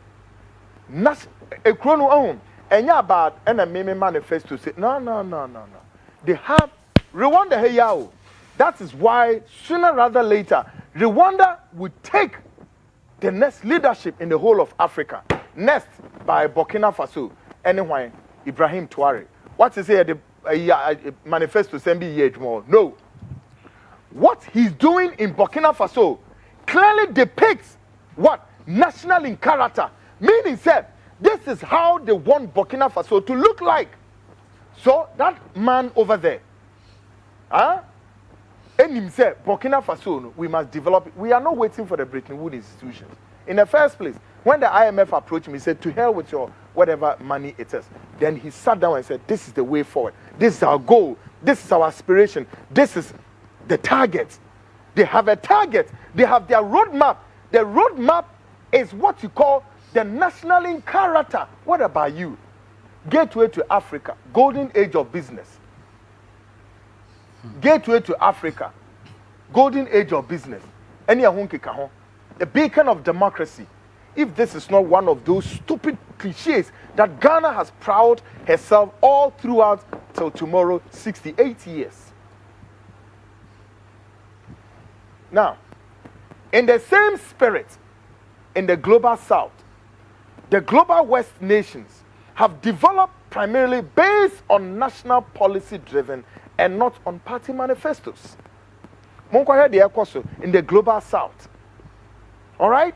a chrono own. And yeah, about and a meme manifesto say, no. They have Rwanda hey yao. That is why sooner rather later, Rwanda would take the next leadership in the whole of Africa. Next by Burkina Faso. Anyway, Ibrahim Traoré. What is here? The manifesto send me more. No. What he's doing in Burkina Faso clearly depicts what? National in character. Meaning, said, this is how they want Burkina Faso to look like. So, that man over there, and himself, Burkina Faso, we must develop it. We are not waiting for the Bretton Woods institutions. In the first place, when the IMF approached me, he said, to hell with your whatever money it is. Then he sat down and said, this is the way forward. This is our goal. This is our aspiration. This is the target. They have a target. They have their roadmap. The roadmap is what you call the national in character. What about you? Gateway to Africa, golden age of business. Gateway to Africa, golden age of business. A beacon of democracy. If this is not one of those stupid cliches that Ghana has proud herself all throughout till tomorrow, 68 years. Now, in the same spirit, in the global south, the global west nations have developed primarily based on national policy driven and not on party manifestos. In the global south. All right?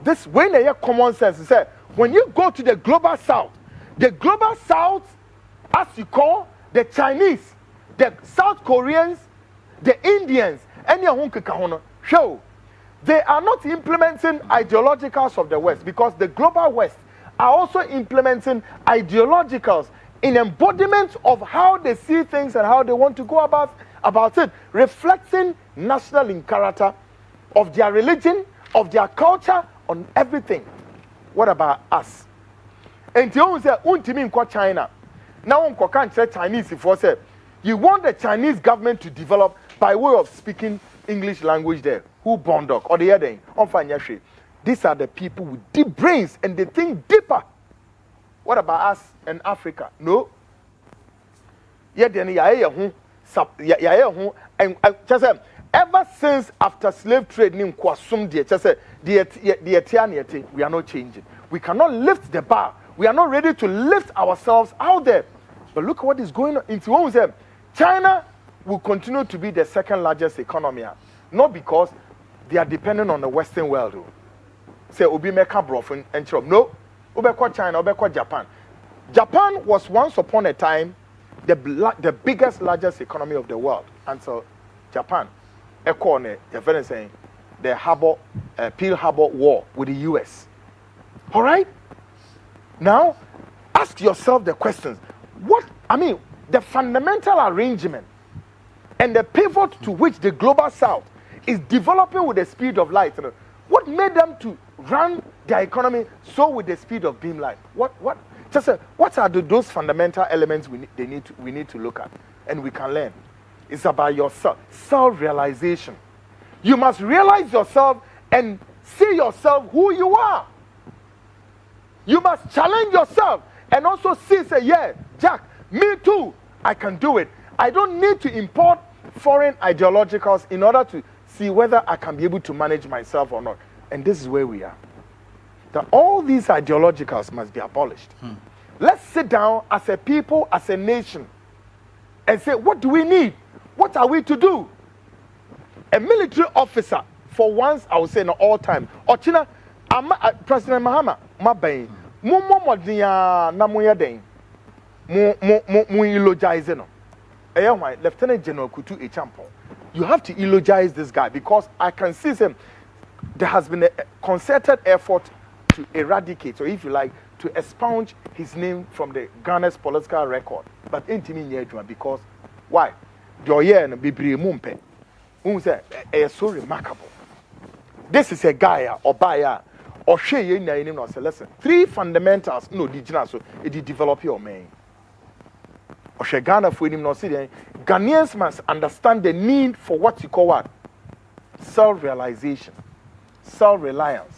This when they have common sense, is that when you go to the global south, as you call the Chinese, the South Koreans, the Indians, and your show, they are not implementing ideologicals of the West because the global West are also implementing ideologicals in embodiment of how they see things and how they want to go about it, reflecting national in character of their religion, of their culture, on everything. What about us? And you say, "Untimi China." Now, can't say Chinese if you say you want the Chinese government to develop by way of speaking English language there. Who bondok or the other thing? These are the people with deep brains and they think deeper. What about us in Africa? No. And just ever since after slave trade, we are not changing. We cannot lift the bar. We are not ready to lift ourselves out there. But look what is going on into one of them. China will continue to be the second largest economy, not because they are dependent on the Western world. Say Obi Meka Brofin and Chrom. No, Obeko China, Obeko Japan. Japan was once upon a time the biggest, largest economy of the world until Japan. The Pearl Harbor War with the US. All right? Now, ask yourself the questions. The fundamental arrangement and the pivot to which the global south is developing with the speed of light. What made them to run their economy so with the speed of beam light? What are those fundamental elements we need to look at and we can learn? It's about yourself, self-realization. You must realize yourself and see yourself who you are. You must challenge yourself and also say, yeah, Jack, me too, I can do it. I don't need to import foreign ideologicals in order to see whether I can be able to manage myself or not. And this is where we are. That all these ideologicals must be abolished. Let's sit down as a people, as a nation, and say, what do we need? What are we to do? A military officer, for once, I would say in all time, Ochina, President Mahama, Mabain, Lieutenant General Kutu Echampo. You have to eulogize this guy because I can see him. There has been a concerted effort to eradicate, or if you like, to expunge his name from the Ghana's political record. But because why? It's so remarkable. this is a guy or buyer or share you know say listen 3 fundamentals no indigenous so it develop your man or share Ghana for him no see Ghanaians must understand the need for what you call what self-realization, self-reliance.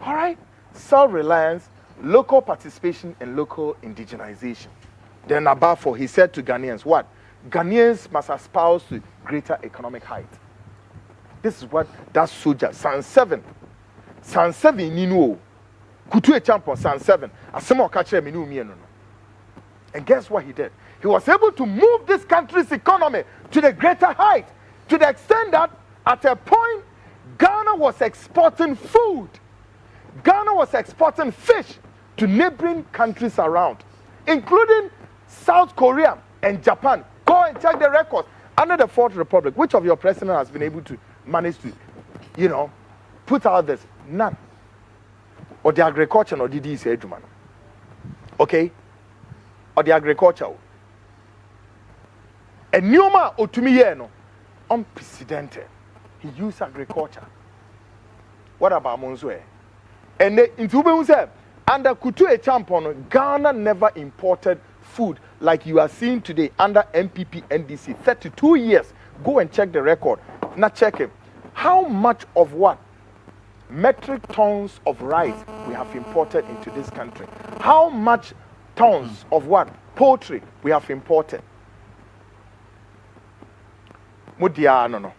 All right, self-reliance, local participation, and local indigenization. Then above for he said to Ghanaians, what? Ghanaians must espouse to greater economic height. This is what that soldier, San 7, Nino, Kutu Champion, San 7, a small catcher, Minu. And guess what he did? He was able to move this country's economy to the greater height, to the extent that at a point, Ghana was exporting food. Ghana was exporting fish to neighboring countries around, including South Korea and Japan. Go and check the records. Under the Fourth Republic, which of your president has been able to manage to, put out this? None. Or the agriculture or did he say, okay? Or the agriculture. And Newma Otumiye, unprecedented. He used agriculture. What about Monzwe? And in Tubunze, under Kutu Champon, Ghana never imported food like you are seeing today under NPP NDC. 32 years. Go and check the record. Now check it. How much of what? Metric tons of rice we have imported into this country. How much tons of what? Poultry we have imported. Mudia no.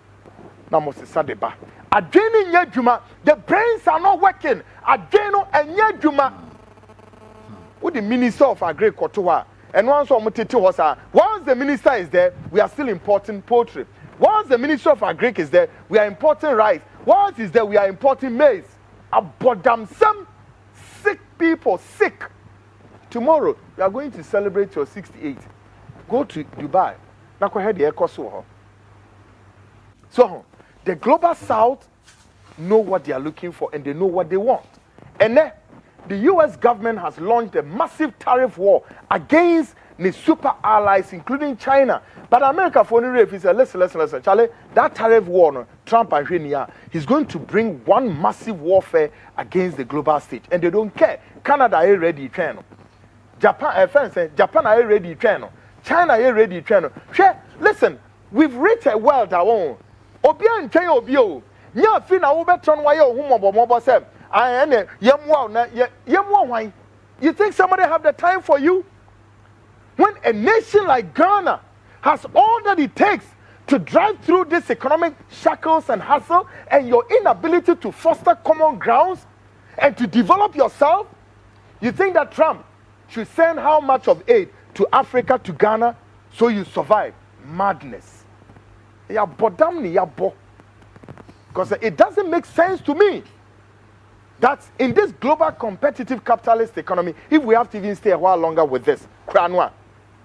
Sadeba. Adwene nya dwuma. The brains are not working. Adwene enya dwuma. With the Minister of Agriculture and once once the minister is there, we are still importing poultry. Once the Minister of Agric is there, we are importing rice. Once is there, we are importing maize. Abodam some sick people, sick. Tomorrow we are going to celebrate your 68. Go to Dubai. Now go ahead the So the global south know what they are looking for and they know what they want. And then the US government has launched a massive tariff war against the super allies, including China. But America, for any reason, said, listen, Charlie, that tariff war, no, Trump and Kenya, he's going to bring one massive warfare against the global stage. And they don't care. Canada is ready, China. Japan is ready, China. China is ready, China. Listen, we've reached a world that won't. Obia and China, Obio. Nya fina ubetron wayo humo sem. You think somebody have the time for you? When a nation like Ghana has all that it takes to drive through this economic shackles and hassle, and your inability to foster common grounds and to develop yourself, you think that Trump should send how much of aid to Africa, to Ghana, so you survive? Madness. Because it doesn't make sense to me that in this global competitive capitalist economy, if we have to even stay a while longer with this,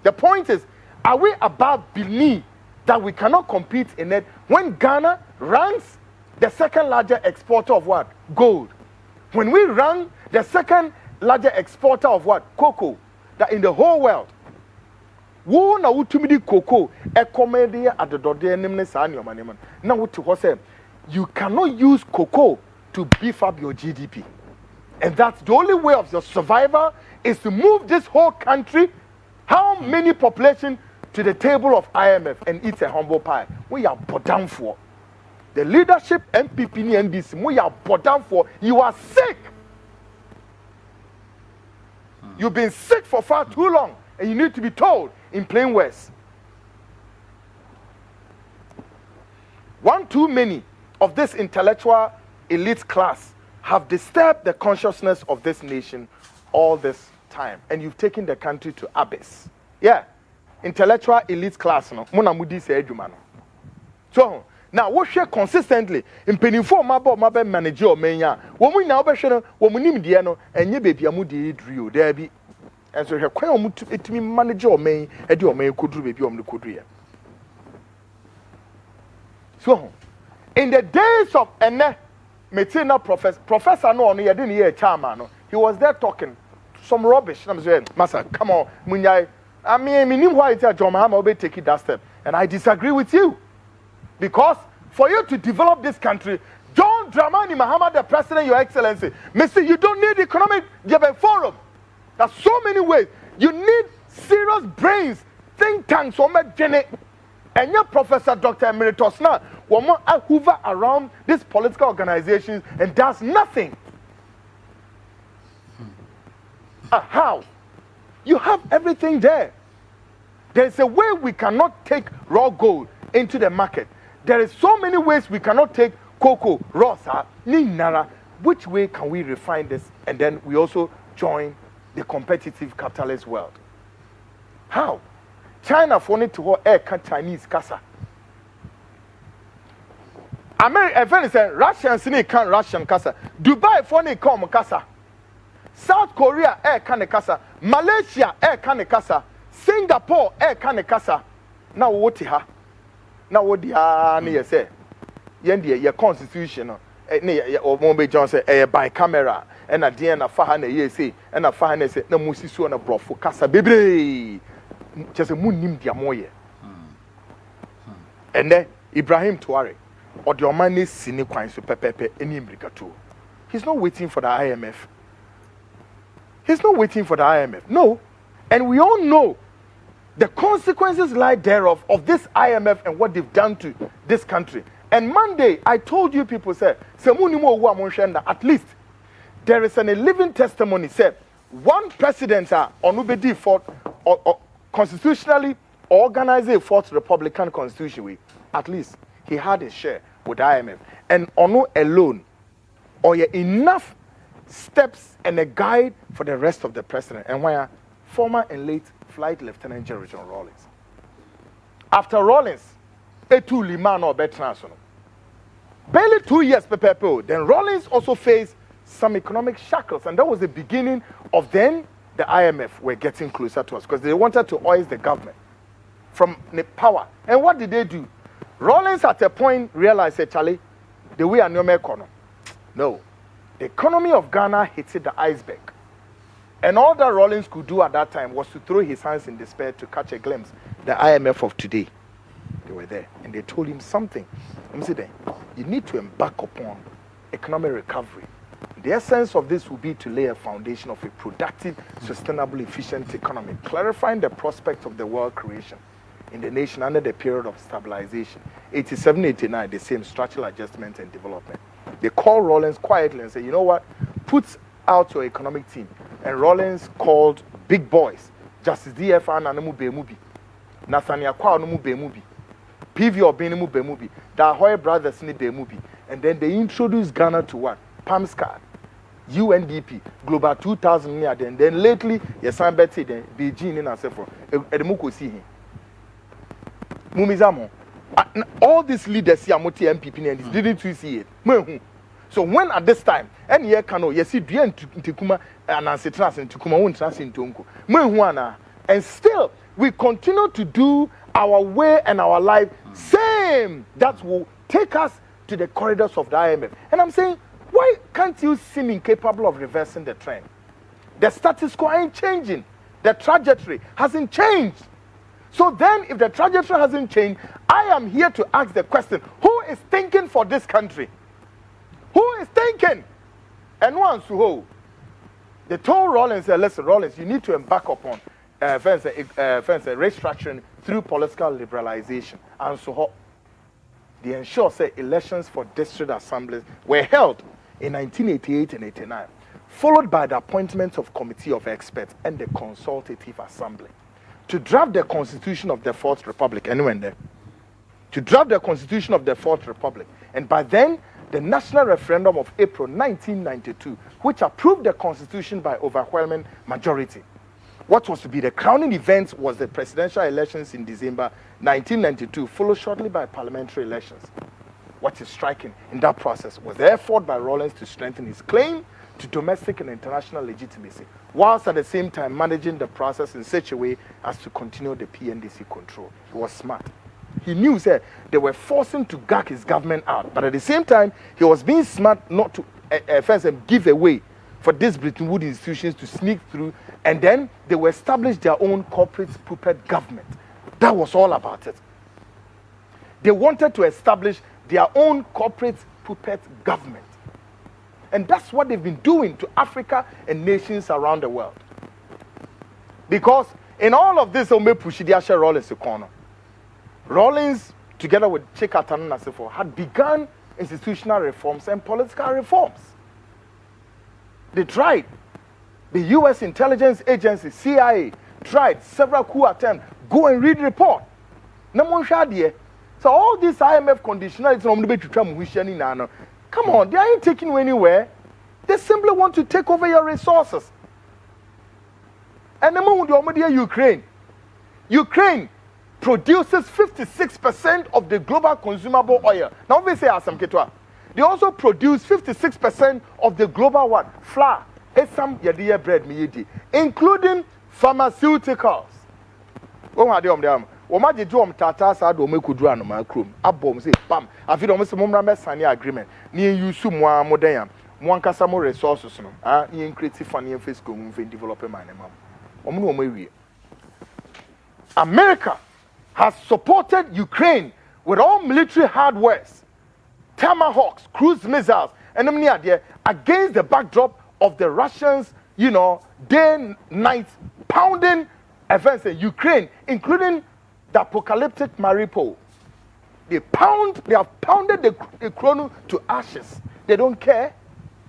the point is, are we about belief that we cannot compete in it when Ghana ranks the second largest exporter of what? Gold. When we rank the second largest exporter of what? Cocoa. That in the whole world. Wo na utumidi cocoa e comedy at the dode nimne sa anyomaneman. Na wuti hose you cannot use cocoa to beef up your GDP. And that's the only way of your survival is to move this whole country, how many population, to the table of IMF and eat a humble pie. We are bottom for. The leadership, NPP and NDC, we are bottom for. You are sick. You've been sick for far too long, and you need to be told in plain words. One too many of this intellectual elite class have disturbed the consciousness of this nation all this time, and you've taken the country to abyss. Yeah, intellectual elite class, no. Monamudi say edumano. So now what share consistently in penny for my manager mania. Woman now be woman nim diano and ye baby amudi drill there be. And so her quite it me manager may edu may could do baby the could. So in the days of Ene Metina professor no on, he didn't hear a chairman. No. He was there talking some rubbish. I'm saying, Master, come on, Munyai. I mean, why it's a John Mahama will take it that step. And I disagree with you. Because for you to develop this country, John Dramani Mahama, the president, Your Excellency, Mr. You don't need economic forum. There's so many ways. You need serious brains, think tanks, and your Professor Dr. Emeritus now, woman hoover around these political organizations and does nothing. How? You have everything there. There is a way we cannot take raw gold into the market. There is so many ways we cannot take cocoa, rosa, ninara. Which way can we refine this? And then we also join the competitive capitalist world. How? China for need to hold air Chinese kasa. America say Russians need can Russian kasa. Dubai for need come kasa. South Korea air can kasa. Malaysia air can kasa. Singapore air can kasa. Now what ha? Now what the ne say? Yendi your constitution ne or Mombe John say by camera and at the end of Fahan ye say and a Fahan say no musisu on a brofo kasa bebre. Just a moon nim dia moye. And then Ibrahim Tuare or the Omani Sini Quine Super Pepe any Imbricato. He's not waiting for the IMF. He's not waiting for the IMF. No. And we all know the consequences lie thereof of this IMF and what they've done to this country. And Monday, I told you people said, at least there is a living testimony said one president onubedi fought or constitutionally organized a fourth Republican constitution way. At least he had a share with IMF. And ono alone, or enough steps and a guide for the rest of the president. And why former and late Flight Lieutenant General John Rawlings. After Rawlings, Etu Liman or Betransonal. Barely 2 years, then Rawlings also faced some economic shackles, and that was the beginning of then the IMF were getting closer to us because they wanted to oil the government from the power. And what did they do? Rawlings at a point realized, say, Charlie, the way I know my economy. No. The economy of Ghana hit the iceberg. And all that Rawlings could do at that time was to throw his hands in despair to catch a glimpse. The IMF of today, they were there. And they told him something. I'm saying, you need to embark upon economic recovery. The essence of this will be to lay a foundation of a productive, sustainable, efficient economy, clarifying the prospects of the world creation in the nation under the period of stabilization. 87, 89, the same structural adjustment and development. They called Rawlings quietly and said, you know what? Put out your economic team. And Rawlings called big boys, Justice DFR Nanamu Bemubi, Nathaniel Kwanumu Bemubi, PV Obenimu Bemubi, the Ahoy brothers in Bemubi. And then they introduced Ghana to what? PAMSCAD, UNDP, Global 2000 near then. Then lately, Yasan Betty, then Beijing in Asefro, Edmuko see him. Mumizamo. All these leaders here, Moti NPP, and didn't you see it? So when at this time, any year cano, you see, Dien Tikuma and Ansetrans and Tikuma won't trans into Unko. And still, we continue to do our way and our life same. That will take us to the corridors of the IMF. And I'm saying, why can't you seem incapable of reversing the trend? The status quo ain't changing. The trajectory hasn't changed. So then, if the trajectory hasn't changed, I am here to ask the question, who is thinking for this country? Who is thinking? And once who? They told Rawlings, listen, Rawlings, you need to embark upon restructuring through political liberalization. And so they ensure elections for district assemblies were held in 1988 and 89, followed by the appointment of committee of experts and the consultative assembly to draft the constitution of the Fourth Republic. Anyone there? To draft the constitution of the Fourth Republic. And by then, the national referendum of April 1992, which approved the constitution by overwhelming majority. What was to be the crowning event was the presidential elections in December 1992, followed shortly by parliamentary elections. What is striking in that process was the effort by Rawlings to strengthen his claim to domestic and international legitimacy, whilst at the same time managing the process in such a way as to continue the PNDC control. He was smart. He knew that they were forcing to gag his government out, but at the same time, he was being smart not to first give away for these Bretton Woods institutions to sneak through, and then they will establish their own corporate puppet government. That was all about it. They wanted to establish their own corporate puppet government. And that's what they've been doing to Africa and nations around the world. Because in all of this, Rawlings corner. Rawlings, together with Shøcked and Nasifo, had begun institutional reforms and political reforms. They tried. The U.S. intelligence agency, CIA, tried several coup attempts. Go and read the report. So all these IMF conditionalities, come on, they ain't taking you anywhere. They simply want to take over your resources. And the moment Ukraine. Ukraine produces 56% of the global consumable oil. Now we say Asam Ketwa. They also produce 56% of the global what? Flour. Esam yadiye bread miyedi. Including pharmaceuticals. Oma je do tata sa do me kudru anoma krom. Abom say bam. Afi do me se momra me sane agreement. Ni use mo modern mo ankasa mo resources no. Ah, ni creative fund ni face ko mo develop man mam. Omo no mo wie. America has supported Ukraine with all military hardwares, Tomahawks, cruise missiles, and against the backdrop of the Russians, day, night, pounding events in Ukraine, including the apocalyptic Mariupol. They have pounded the Chrono to ashes. They don't care.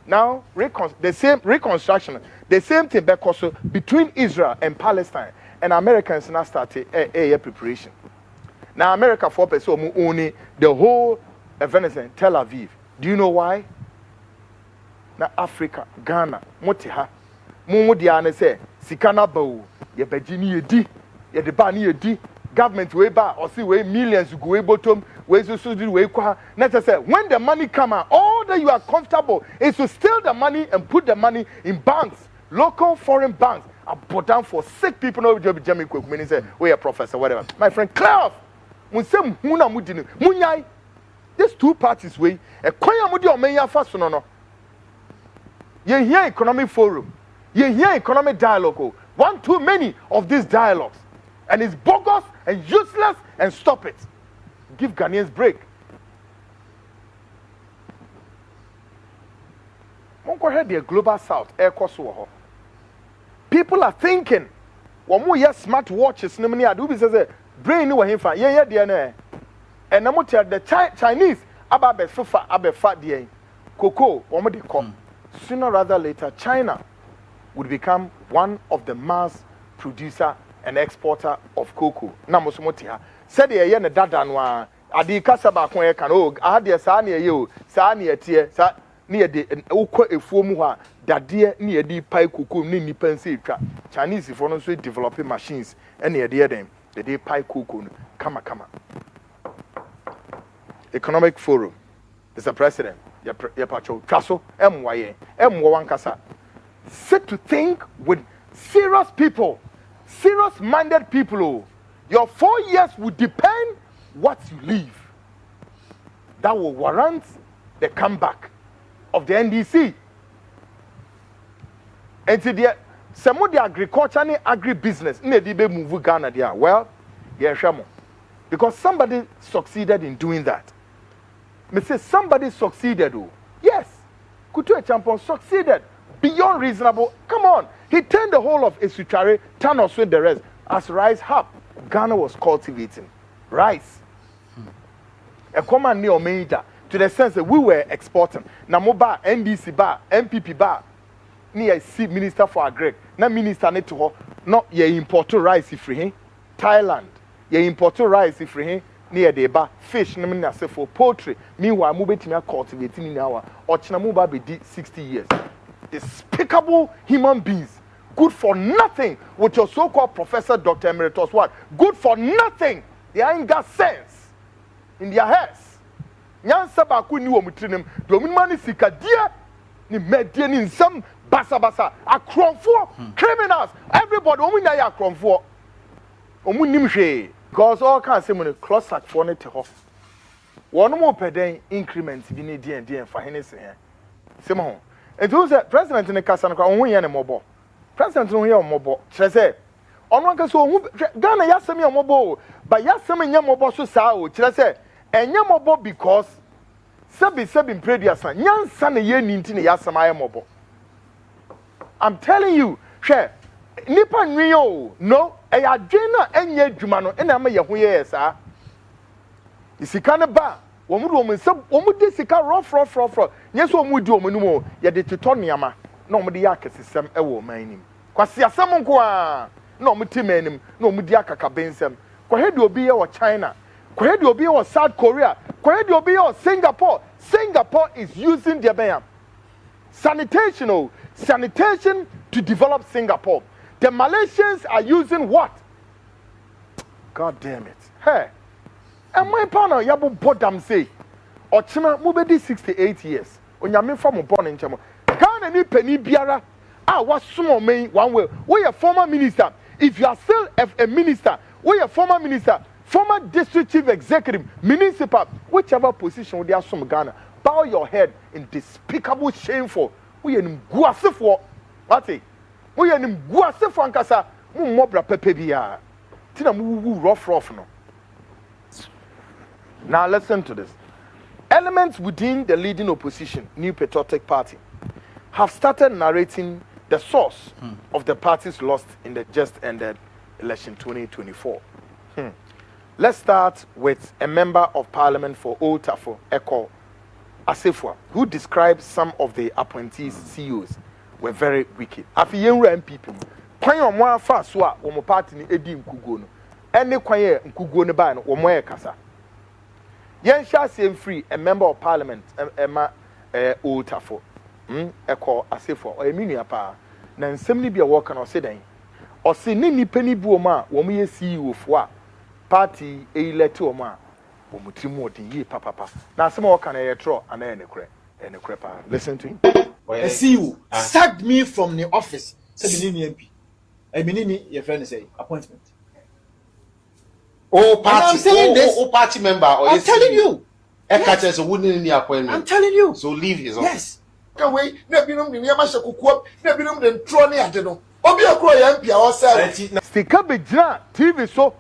Now, the same reconstruction, the same thing because between Israel and Palestine, and Americans now started a preparation. Now, America for person only the whole Venezuela, Tel Aviv. Do you know why? Now, Africa, Ghana, Motiha, Mumudiane say, Sikana Bau, ye Bejini di, ye de Bani di, government way back, or see way millions go way bottom, way so do way qua. Necessary. When the money come out, all that you are comfortable is to steal the money and put the money in banks, local foreign banks. I put down for sick people no job Jamie Cook meaning say we a professor whatever. My friend clear off. These two parties way a kwanya mudi o menya fa so no. You hear economic forum. You hear economic dialogue. One too many of these dialogues. And it's bogus and useless and stop it. Give Ghanaians break. Monko head the global south air course. People are thinking, yes, smart watches, brain no him fan. Yeah, DNA. And I'm tell the Chinese about FIFA, about fat DNA. Cocoa, they come. Sooner rather later, China would become one of the mass producer and exporter of cocoa. Namosomotia. Said the yen dadanwa. Adi kasaba kwen kan o. Adi sa ne ye o. Sa ne tie. Sa ne de ukọ efuomu ha. Dade ne di pai cocoa ne nipa nse twa. Chinese for no so developing machines and ne de dem. They pai cocoa no. Kama. Economic Forum. Mr. President. Your patrol. Traso. MYA. M1 kasa. Sit to think with serious people. Serious-minded people. Your 4 years will depend what you leave. That will warrant the comeback of the NDC. And to some of the agriculture and agribusiness, move Ghana there. Well, because somebody succeeded in doing that. Me say somebody succeeded. Yes, Kutu Champion succeeded beyond reasonable. Come on, he turned the whole of Esuchare, turned us with the rest as rice hub. Ghana was cultivating rice. A common neo major to the sense that we were exporting. Namoba, NDC bar, NPP bar. Near see minister for agri. Na minister need to not ye import rice if free. Thailand, ye import rice if free. Near the bar fish. Na say for poultry. Meanwhile, move to me cultivating in our or Chinamuba be 60 years. Despicable human beings. Good for nothing. With your so-called Professor Dr. Emeritus, what? Good for nothing. They ain't got sense in their heads. Nyansa baku ni omutrinem. Dominmani sikadia ni medie ni nsam basa. Akronfo criminals. Everybody omu na ya akronfo. Omu nimhwe. Because all can say money close search for ne te ho. One more per day increment bi ne die fa hene se here. Sema ho. And who said President in the Cassan onwe ye ne mobo. President no here mobo. Kire say ono nka so Ghana yasem ye mobo but yasem nya mobo so saa o kire say enye mobo because Sebi prediasa. Nyan sana ye ninti ne yasama mobo. I'm telling you, share. Nipa nyo no eya dwena enye adwuma no ena ma ye ho ye sa. Isika ne ba, wo mu de sika rough. Nyeso wo mu di wo mu no ye de totɔ niama na wo de yakesesem e wo man nim. Kwasi asem nko a na wo ti manim na wo di akaka bensem. Kwa he de obi ye wo China, kwa he de obi ye wo South Korea, kwa he de obi ye wo Singapore. Singapore is using their bam sanitation to develop Singapore. The Malaysians are using what? God damn it. Hey. And my partner, Yabu Bodam say, Ochina Mubedi 68 years. Onyame from born in Chamo. Ghana ni penny biara. What small main one way. We a former minister. If you are still a minister, we a former minister, former district chief executive, municipal, whichever position they are from Ghana, bow your head in despicable, shameful. We are in Guasifo. What? We are in Guasifo and Casa. Mobra Pepebia. Tina Mu rough no. Now listen to this. Elements within the leading opposition, New Patriotic Party, have started narrating the source of the party's loss in the just ended election 2024. Let's start with a member of parliament for Old Tafo, Eko Asefua, who described some of the appointees CEOs were very wicked. Afi yenra NPP. Kwan omo afa so a omo party ni edi nkugo no. Ene kwan ye nkugo ne ba no omo ye kasa. Yen sha sem free a member of parliament Emma Old Tafo. Eko Asefua o eminu apa na nsem ni bia wo kan o se den. O se ni nipa ni bu omo a wo mo ye CEO fo a party elect omo a wo mo timu odi yi papa. Na asem wo kan e tro ana enekre pa. Listen to him. A CEO sacked me from the office. Said the MP. I mean, your friend say appointment. Oh, party. I'm saying this. Oh, party member. I'm telling you. Yes. Wouldn't in the appointment. I'm telling you. So leave his office. Yes. Can we? Nebinum the Yamasha Kukup. Nebinum the Troni Adeno. Obi Okro MP ourselves. Stika bejina TV so.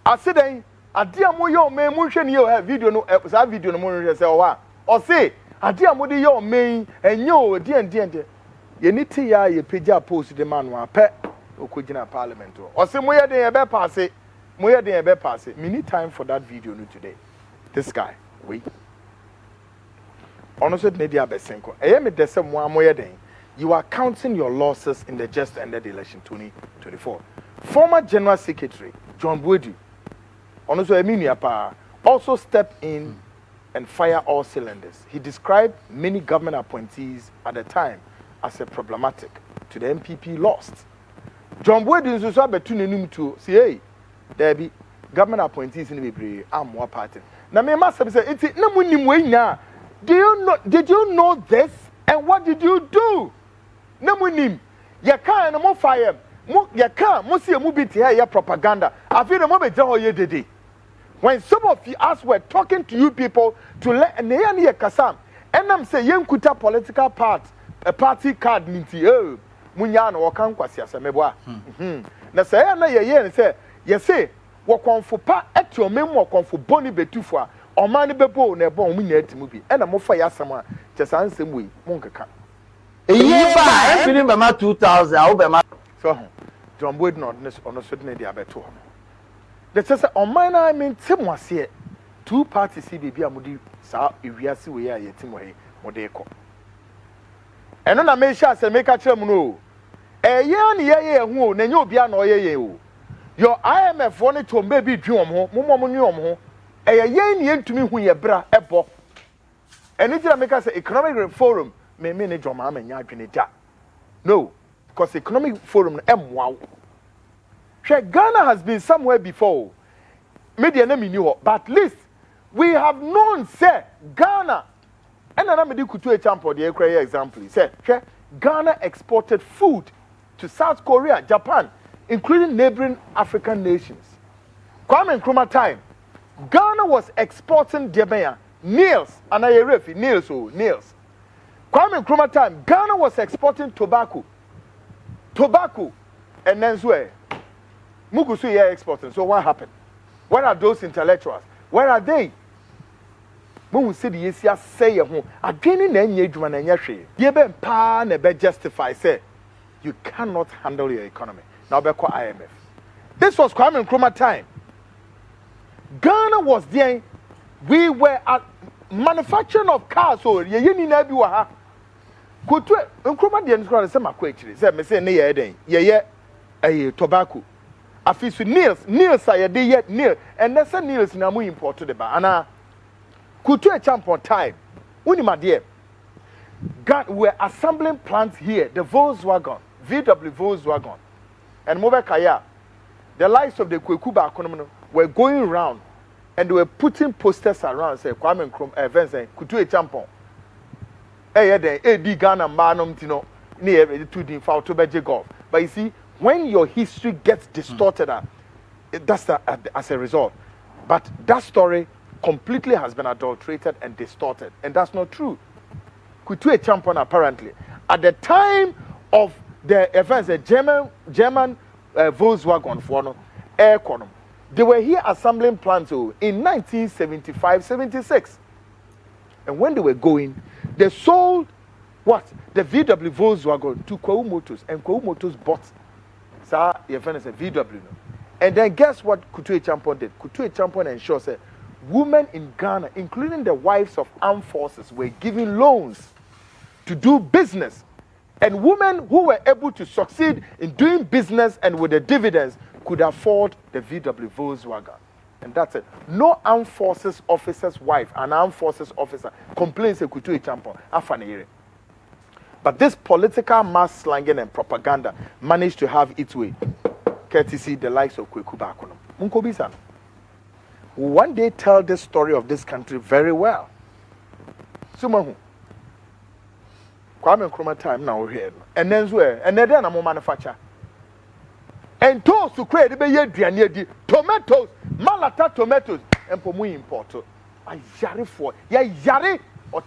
I said, I dear mo yo me munchen yo have video no video no mo say wa. Or say. Ade amode ye o main enyo die ye niti ya ye pagya post de man wa pe okogina parliament o se moye den ye be pass we need time for that video no today. This guy wait honestly ne dia besenko eye me dese mo amoye den. You are counting your losses in the just ended election 2024. Former General Secretary John Boadu honestly eminu pa also stepped in and fire all cylinders. He described many government appointees at the time as a problematic to the NPP lost. John Boyd is also between to say, hey, there be government appointees in the Amwa party. Now, me must say, it's no money now. Did you know this? And what did you do? No money. You can't no fire. You can't. Most of you be here propaganda. I feel the moment you did. When some of us were talking to you people to let Neyani Kasam, and I'm saying, Yankuta political a party card, Ninti, Munyano or Kanquasia, Meboa. Now say, I know ye and say, yes, say, walk on for part at your men, walk on for Bonnie Betufua, or Mani Bebo, ne bon minute movie, and I'm for Yasama, just answer me, Monka. I'm feeling by my 2000, I'll be my. So, John Wood not on a certain idea better. The says on mine I mean Tim was here. Two parties see baby amudi sa iwiase we ya yetim we modeko. Eno na me sha se make a chem no. Ye hu na nya obi a na oye o. Your IMF want to baby dwom ho, mo nyom ho. Ye ni entumi hu ye bra ebo. Eno jira make say economic forum me ne dwoma ma nya adwene da. No, because economic forum no emwa. Ghana has been somewhere before. Media name knew, but at least we have known, say, Ghana. And I'm going to example the example. Say, Ghana exported food to South Korea, Japan, including neighboring African nations. Kwame Nkrumah time, Ghana was exporting Debeya, nails, and I refi nails. Kwame Nkrumah time, Ghana was exporting tobacco, and then swear. Mugusu here exporting. So what happened? Where are those intellectuals? Where are they? When we say the Asia say a home, again in any man and yashi, ye ben pa ne be justify say you cannot handle your economy. Now be call IMF. This was Kwame Nkrumah time. Ghana was there. We were at manufacturing of cars. So ye ni na bi wa ha. Kutu Nkrumah dey Nkrumah say makwechiri. Say me say ne ye den. Ye tobacco. Afisu Niels say dey yet Niels. And they say Niels na mu import to the ba. Ana Kutu a champion time. Unima there. We're assembling plants here. The Volkswagen, VW Volkswagen, and Mobile Kaya. The likes of the Kwaku Annan were going around and they were putting posters around say Kwame Nkrumah events saying Kutu a champion. Di Ghana manum tino near to the foul to Beji Golf. But you see, when your history gets distorted, that's as a result. But that story completely has been adulterated and distorted, and that's not true. Kutu a champion apparently at the time of the events, the German Volkswagen for air economy, they were here assembling plants in 1975-76, and when they were going, they sold what the VW Volkswagen to Kwaku Motors, and Kwaku Motors bought a VW, and then guess what Kutu a champion did? Kutu a champion ensured that women in Ghana, including the wives of armed forces, were given loans to do business. And women who were able to succeed in doing business and with the dividends could afford the VW Volkswagen. And that's it. No armed forces officer's wife, an armed forces officer, complains a Kutu a champion. But this political mass slanging and propaganda managed to have its way, courtesy the likes of Kwaku Annan. Munkobisa. One day tell the story of this country very well. Sumahu. Kwame Nkrumah time now here. And then I'm manufacture. And toast to create the tomatoes, malata tomatoes, and pomu import. I yari for ya yari or